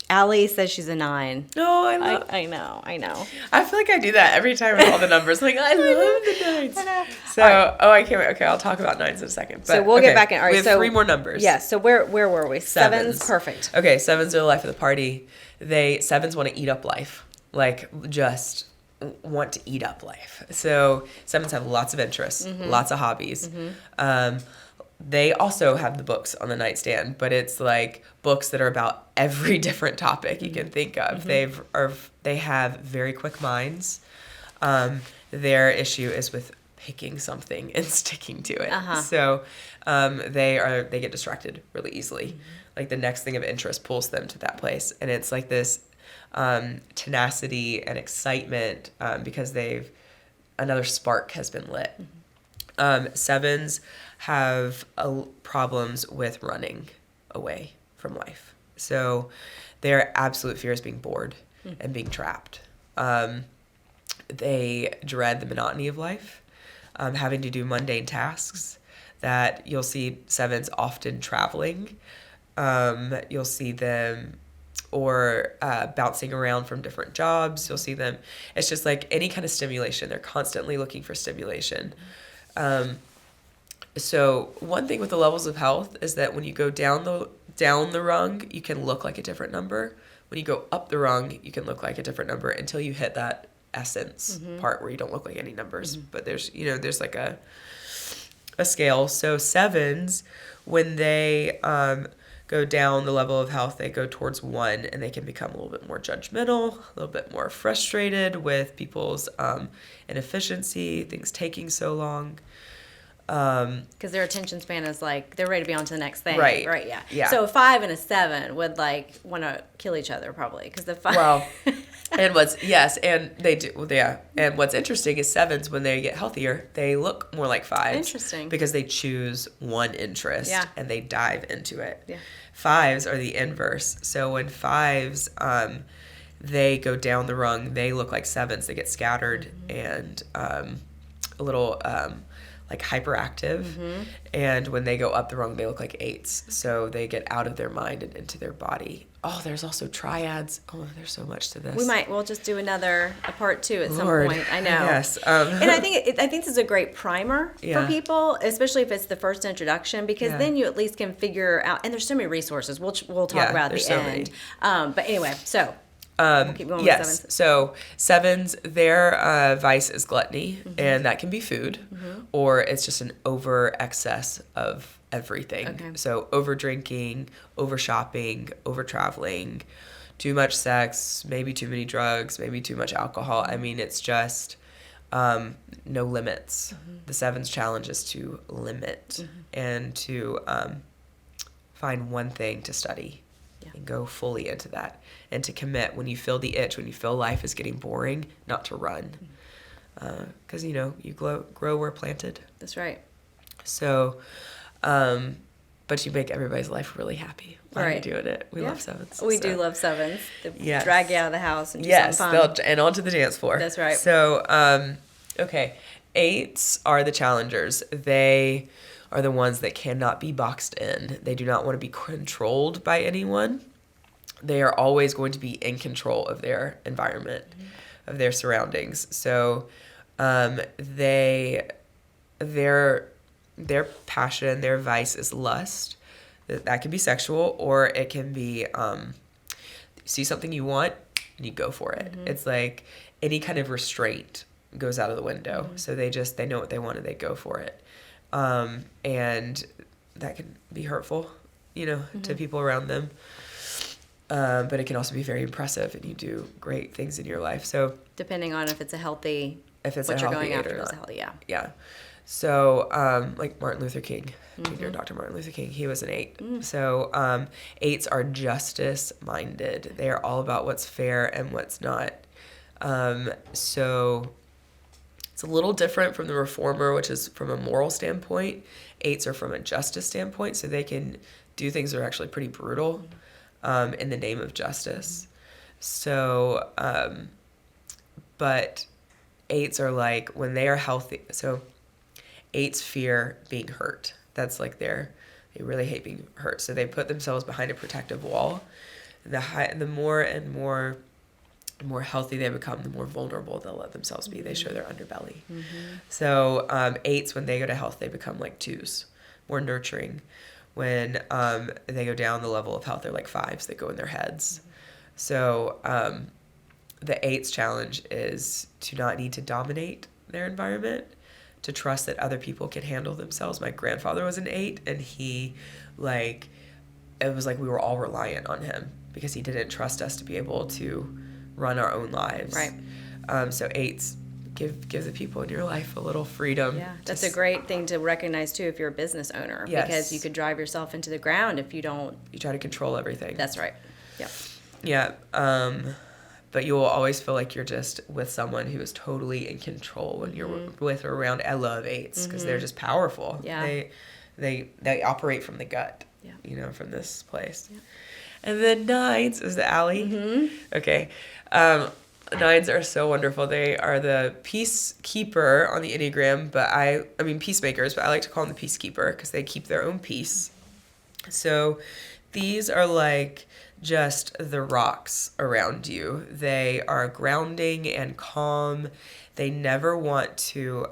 Allie says she's a 9. No, I know. I feel like I do that every time with all the numbers. Like, I love the 9s. I know. So, right. I can't wait. Okay, I'll talk about 9s in a second. But, so we'll get back in. All right, we have 3 more numbers. Yeah, so where were we? 7s, perfect. Okay, 7s are the life of the party. 7s want to eat up life. Like, just want to eat up life. So 7s have lots of interests, lots of hobbies. They also have the books on the nightstand, but it's like books that are about every different topic you can think of. They have very quick minds. Their issue is with picking something and sticking to it. So they get distracted really easily. Like the next thing of interest pulls them to that place, and it's like this tenacity and excitement because another spark has been lit. 7s have problems with running away from life. So their absolute fear is being bored and being trapped. They dread the monotony of life. having to do mundane tasks, that you'll see sevens often traveling. You'll see them or bouncing around from different jobs. You'll see them. It's just like any kind of stimulation. They're constantly looking for stimulation. So one thing with the levels of health is that when you go down the rung, you can look like a different number. When you go up the rung, you can look like a different number until you hit that essence part where you don't look like any numbers. But there's like a scale. So sevens, when they go down the level of health, they go towards 1, and they can become a little bit more judgmental, a little bit more frustrated with people's inefficiency, things taking so long. Because their attention span is like they're ready to be on to the next thing. Right. Yeah. So a 5 and a 7 would like want to kill each other probably because the 5. Well, and they do. Yeah. And what's interesting is sevens, when they get healthier, they look more like 5s. Interesting. Because they choose one interest and they dive into it. Yeah. 5s are the inverse. So when 5s, they go down the rung, they look like 7s. They get scattered and a little like hyperactive. And when they go up the rung, they look like 8s. So they get out of their mind and into their body. Oh, there's also triads. Oh, there's so much to this. We'll just do a part 2 at some Lord, point. I know. Yes. And I think this is a great primer for people, especially if it's the first introduction, because then you at least can figure out. And there's so many resources. We'll talk about at the end. But anyway, so. We'll keep going with sevens. So sevens, their vice is gluttony, and that can be food, or it's just an over excess of everything. Okay. So over drinking, over shopping, over traveling, too much sex, maybe too many drugs, maybe too much alcohol. I mean, it's just no limits. The sevens challenge is to limit and to find one thing to study. And go fully into that, and to commit when you feel the itch, when you feel life is getting boring, not to run, because you grow where planted. That's right. So, but you make everybody's life really happy while you're doing it. We love sevens. We do love sevens. They drag you out of the house and do something fun. And onto the dance floor. That's right. So, okay, 8s are the challengers. They are the ones that cannot be boxed in. They do not want to be controlled by anyone. They are always going to be in control of their environment, of their surroundings. So their passion, their vice is lust. That can be sexual, or it can be you see something you want and you go for it. It's like any kind of restraint goes out of the window. So they know what they want and they go for it. And that can be hurtful, to people around them. But it can also be very impressive, and you do great things in your life. So depending on if it's a healthy, what you're going eight after or is not. healthy, Yeah. So, like Martin Luther King, Jr., Dr. Martin Luther King, he was an 8. So, 8s are justice-minded. They are all about what's fair and what's not. So it's a little different from the reformer, which is from a moral standpoint. 8s are from a justice standpoint, so they can do things that are actually pretty brutal in the name of justice. So, but 8s are like, when they are healthy, so 8s fear being hurt. That's like they really hate being hurt. So they put themselves behind a protective wall. The more and more healthy they become, the more vulnerable they'll let themselves be. They show their underbelly. So 8s, when they go to health, they become like 2s, more nurturing. When they go down the level of health, they're like 5s. They go in their heads. So the 8s challenge is to not need to dominate their environment, to trust that other people can handle themselves. My grandfather was an 8, and it was like we were all reliant on him because he didn't trust us to be able to run our own lives. Right. So 8s give the people in your life a little freedom. Yeah, that's a great thing to recognize too if you're a business owner. Yes. Because you could drive yourself into the ground if you don't. You try to control everything. That's right. Yep. Yeah. But you will always feel like you're just with someone who is totally in control when you're with or around. I love 8s because they're just powerful. Yeah. They operate from the gut. Yeah. From this place. Yeah. And then 9s is the alley. Okay. Nines are so wonderful. They are the peacekeeper on the Enneagram, but I mean peacemakers, but I like to call them the peacekeeper because they keep their own peace. So these are like just the rocks around you. They are grounding and calm. They never want to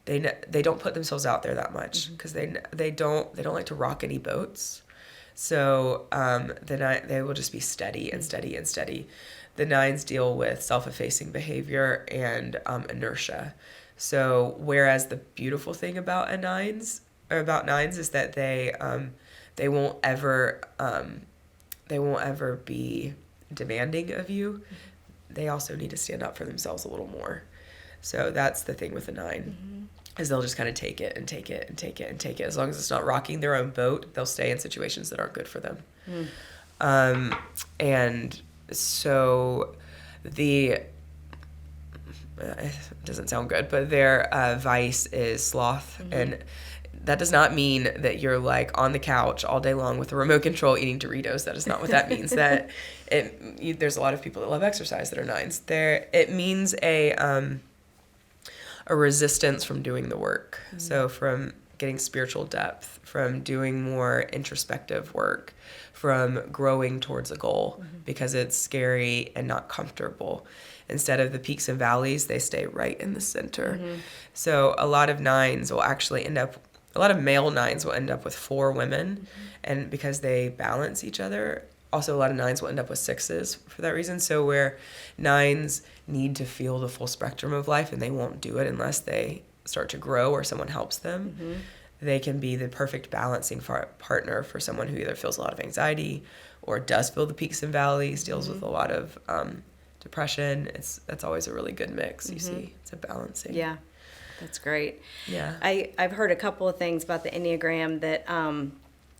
they don't put themselves out there that much because they don't like to rock any boats. So they will just be steady and steady and steady. The nines deal with self-effacing behavior and inertia. So whereas the beautiful thing about nines is that they won't ever be demanding of you. They also need to stand up for themselves a little more. So that's the thing with the nine, is they'll just kind of take it and take it and take it and take it. As long as it's not rocking their own boat, they'll stay in situations that aren't good for them. And so it doesn't sound good, but their vice is sloth. And that does not mean that you're like on the couch all day long with a remote control eating Doritos. That is not what that means. There's a lot of people that love exercise that are nines. It means a resistance from doing the work. So from getting spiritual depth, from doing more introspective work, from growing towards a goal because it's scary and not comfortable. Instead of the peaks and valleys, they stay right in the center. So a lot of male nines will end up with 4 women, and because they balance each other. Also, a lot of nines will end up with 6s for that reason. So where nines need to feel the full spectrum of life, and they won't do it unless they start to grow or someone helps them, they can be the perfect balancing partner for someone who either feels a lot of anxiety or does feel the peaks and valleys, deals with a lot of depression. That's always a really good mix, you see. It's a balancing. Yeah, that's great. Yeah. I've heard a couple of things about the Enneagram that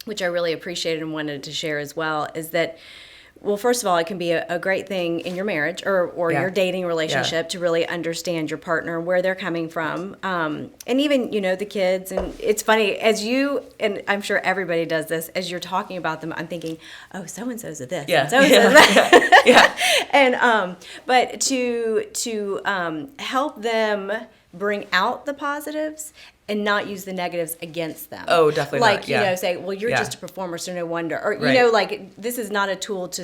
which I really appreciated and wanted to share as well, is that, well, first of all, it can be a great thing in your marriage or your dating relationship to really understand your partner, where they're coming from, and even, the kids. And it's funny, and I'm sure everybody does this, as you're talking about them, I'm thinking, oh, so-and-so's a this, and so-and-so's that. And, but to help them bring out the positives and not use the negatives against them. Oh, definitely not. Like, say, well, you're just a performer, so no wonder. Or, this is not a tool to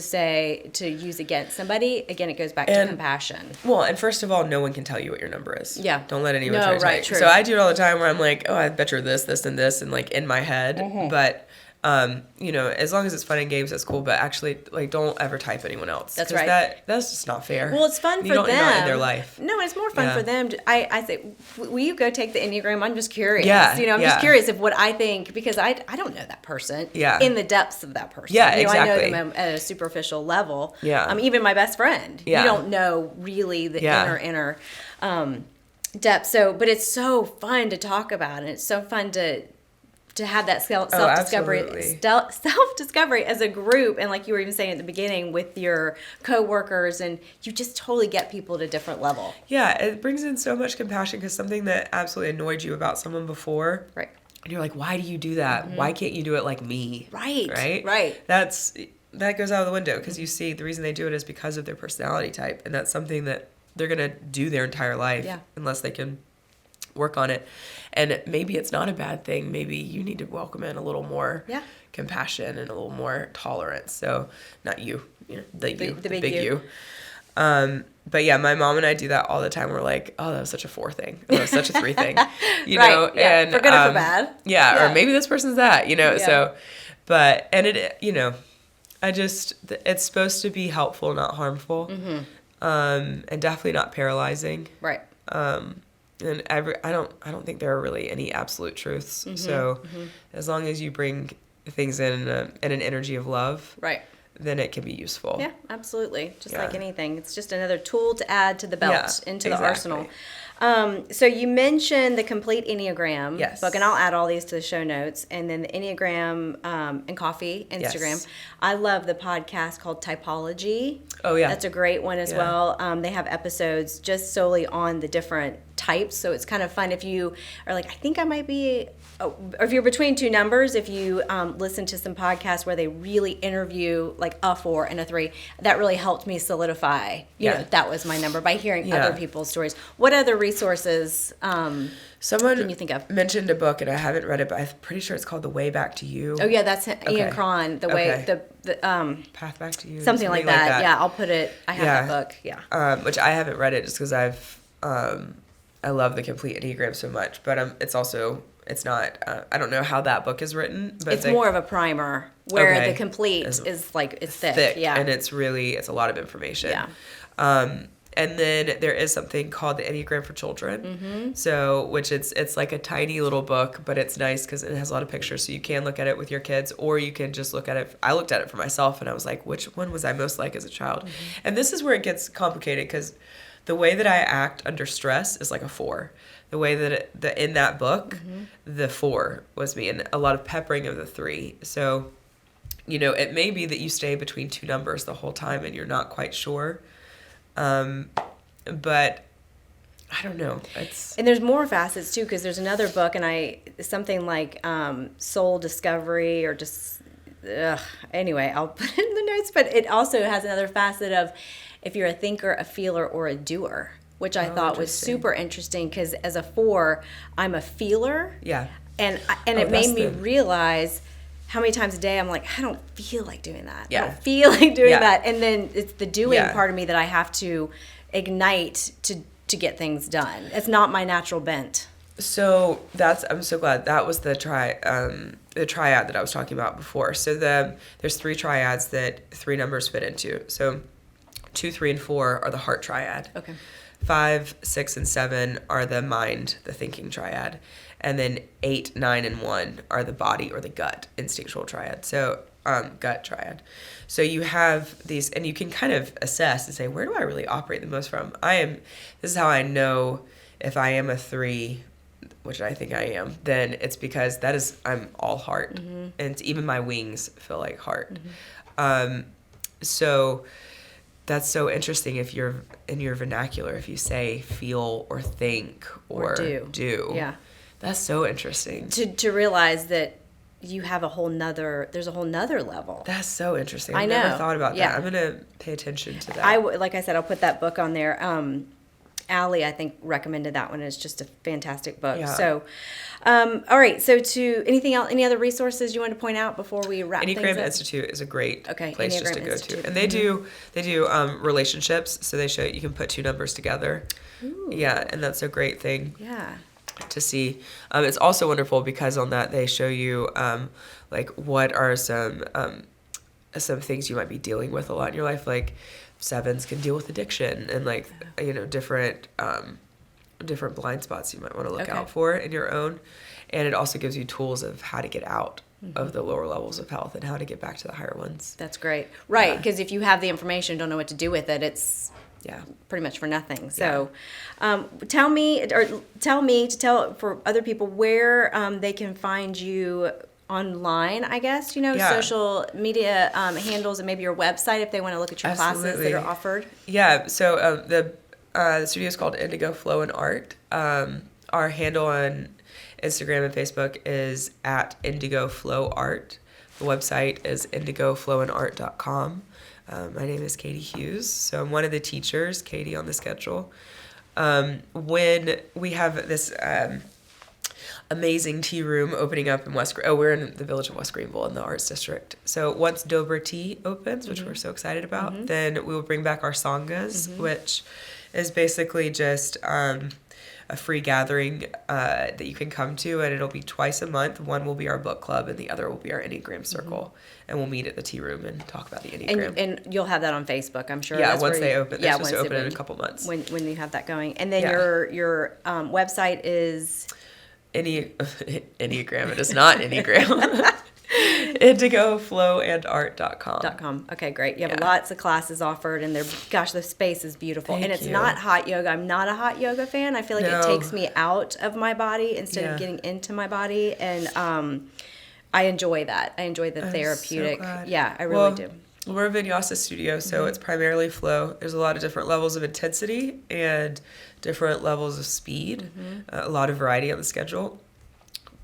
use against somebody. Again, it goes back to compassion. Well, and first of all, no one can tell you what your number is. Yeah. Don't let anyone try to tell you. True. So I do it all the time where I'm like, oh, I bet you're this, and this, and like in my head. But, as long as it's fun and games, that's cool. But actually, like, don't ever type anyone else. That's right. That's just not fair. Well, it's fun for them. You're not in their life. No, it's more fun for them. I say, will you go take the Enneagram? I'm just curious. Yeah. I'm just curious of what I think, because I don't know that person. Yeah. In the depths of that person. Yeah, exactly. I know them at a superficial level. Yeah. Even my best friend. Yeah. You don't know really the inner depth. So, but it's so fun to talk about, and it's so fun to have that self-discovery as a group. And like you were even saying at the beginning with your coworkers, and you just totally get people at a different level. Yeah, it brings in so much compassion, because something that absolutely annoyed you about someone before, right? And you're like, why do you do that? Why can't you do it like me? Right. That goes out of the window, because you see the reason they do it is because of their personality type, and that's something that they're gonna do their entire life unless they can work on it. And maybe it's not a bad thing. Maybe you need to welcome in a little more compassion and a little more tolerance. So not you, the big you. But yeah, my mom and I do that all the time. We're like, oh, that was such a 4 thing. That was such a 3 thing, know, and for good or for bad. Yeah. Or maybe this person's that, so, but, and it, it's supposed to be helpful, not harmful. And definitely not paralyzing. Right. And I don't think there are really any absolute truths. So as long as you bring things in an energy of love, right, then it can be useful. Yeah, absolutely. Just like anything, it's just another tool to add to the belt, into the arsenal. So you mentioned the Complete Enneagram book, and I'll add all these to the show notes, and then the Enneagram and Coffee Instagram. Yes. I love the podcast called Typology. Oh, yeah. That's a great one as well. They have episodes just solely on the different types, so it's kind of fun if you are like, I think I might be, or if you're between two numbers, if you listen to some podcasts where they really interview like a 4 and a 3, that really helped me solidify, you know, that was my number by hearing other people's stories. What other resources Someone can you think of? mentioned a book, and I haven't read it, but I'm pretty sure it's called The Way Back to You. Oh yeah, that's Ian Cron. The way the Path Back to You. something like that. Yeah, I'll put it. I have that book. Yeah. Which I haven't read it just because I love the complete Enneagram so much, but it's also. It's not, I don't know how that book is written, but it's more of a primer where the complete is like, it's thick. Yeah. And it's a lot of information. Yeah. And then there is something called the Enneagram for Children. Mm-hmm. So, which it's like a tiny little book, but it's nice because it has a lot of pictures. So you can look at it with your kids, or you can just look at it. I looked at it for myself and I was like, which one was I most like as a child? Mm-hmm. And this is where it gets complicated because the way that I act under stress is like a 4. The way that in that book, the 4 was me, and a lot of peppering of the 3. So, you know, it may be that you stay between 2 numbers the whole time and you're not quite sure. But I don't know. And there's more facets too, because there's another book, and something like Soul Discovery or just anyway, I'll put it in the notes. But it also has another facet of if you're a thinker, a feeler, or a doer, which I thought was super interesting because as a 4, I'm a feeler. Yeah. And it made me realize how many times a day I'm like, I don't feel like doing that. Yeah. I don't feel like doing that. And then it's the doing part of me that I have to ignite to get things done. It's not my natural bent. So I'm so glad that was the triad that I was talking about before. So there's 3 triads that 3 numbers fit into. So 2, 3, and 4 are the heart triad. Okay. 5, 6, and 7 are the mind, the thinking triad. And then 8, 9, and 1 are the body or the gut, instinctual triad. So, gut triad. So you have these, and you can kind of assess and say, where do I really operate the most from? This is how I know if I am a 3, which I think I am, then it's because I'm all heart. Mm-hmm. And even my wings feel like heart. Mm-hmm. So that's so interesting if you're in your vernacular, if you say feel or think or do. Yeah. That's so interesting. To realize that you have there's a whole nother level. That's so interesting. I never thought about that. I'm going to pay attention to that. Like I said, I'll put that book on there. Allie, I think, recommended that one. It's just a fantastic book. Yeah. So, all right. So, anything else? Any other resources you want to point out before we wrap things up? Enneagram Institute is a great place just to go to, and they do relationships. So they show you can put 2 numbers together. Ooh. Yeah, and that's a great thing. Yeah. To see. It's also wonderful because on that they show you like what are some things you might be dealing with a lot in your life, like 7s can deal with addiction and like different blind spots you might want to look out for in your own, and it also gives you tools of how to get out of the lower levels of health and how to get back to the higher ones. That's great, right? Because if you have the information, don't know what to do with it, it's pretty much for nothing. So, tell me to tell for other people where they can find you online, I guess, social media handles and maybe your website if they want to look at your classes that are offered. Yeah, so the studio is called Indigo Flow and Art. Our handle on Instagram and Facebook is at Indigo Flow Art. The website is indigoflowandart.com. My name is Katie Hughes, so I'm one of the teachers, Katie, on the schedule. When we have this amazing tea room opening up in we're in the village of West Greenville in the Arts District. So once Dobra Tea opens, which we're so excited about, then we will bring back our Sanghas, which is basically just a free gathering that you can come to, and it'll be twice a month. One will be our book club, and the other will be our Enneagram circle. And we'll meet at the tea room and talk about the Enneagram. And you'll have that on Facebook, I'm sure. Yeah, once they open. They're supposed to open in a couple months. When you have that going. And then your website is... Enneagram. It is not Enneagram. IndigoFlowandArt.com. Okay, great. You have lots of classes offered, and the space is beautiful. Thank it's you. Not hot yoga. I'm not a hot yoga fan. I feel like it takes me out of my body instead of getting into my body, and I enjoy that. I enjoy the therapeutic. So glad. Yeah, I really do. We're a vinyasa studio, so it's primarily flow. There's a lot of different levels of intensity and different levels of speed. A lot of variety on the schedule.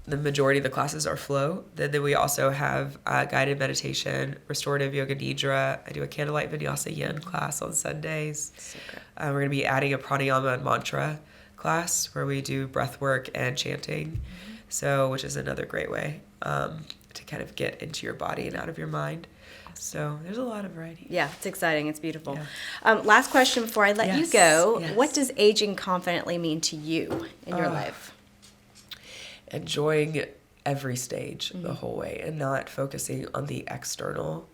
The majority of the classes are flow. Then we also have guided meditation, restorative yoga nidra. I do a candlelight vinyasa yin class on Sundays. We're going to be adding a pranayama and mantra class where we do breath work and chanting, so which is another great way to kind of get into your body and out of your mind. So there's a lot of variety. Yeah, it's exciting. It's beautiful. Yeah. Last question before I let you go. Yes. What does aging confidently mean to you in your life? Enjoying every stage the whole way and not focusing on the external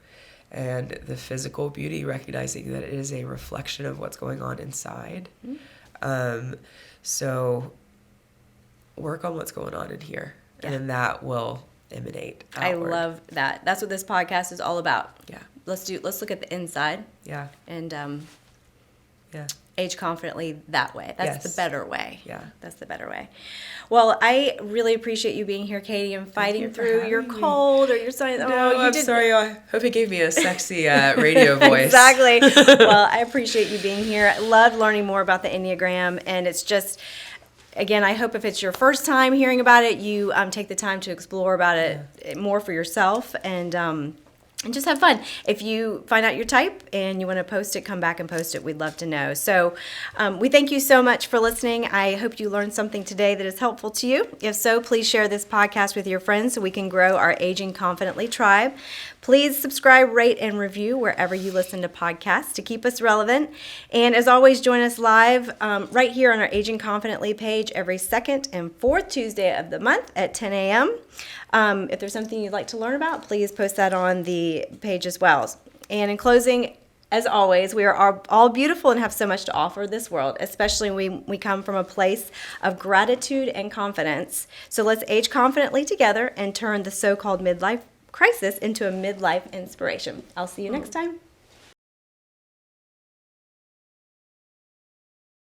and the physical beauty, recognizing that it is a reflection of what's going on inside. So work on what's going on in here, and then that will emanate outward. I love that. That's what this podcast is all about. Yeah. Let's look at the inside. Yeah. And Yeah. age confidently that way. That's the better way. Yeah. That's the better way. Well, I really appreciate you being here, Katie, and fighting for through your having me. cold or your sinus. No, I'm sorry. I hope it gave me a sexy radio voice. Exactly. Well, I appreciate you being here. I love learning more about the Enneagram, and it's just, again, I hope if it's your first time hearing about it, you take the time to explore about it more for yourself and just have fun. If you find out your type and you want to post it, come back and post it. We'd love to know. So we thank you so much for listening. I hope you learned something today that is helpful to you. If so, please share this podcast with your friends so we can grow our Aging Confidently tribe. Please subscribe, rate, and review wherever you listen to podcasts to keep us relevant. And as always, join us live right here on our Aging Confidently page every second and fourth Tuesday of the month at 10 a.m. If there's something you'd like to learn about, please post that on the page as well. And in closing, as always, we are all beautiful and have so much to offer this world, especially when we come from a place of gratitude and confidence. So let's age confidently together and turn the so-called midlife crisis into a midlife inspiration. I'll see you next time.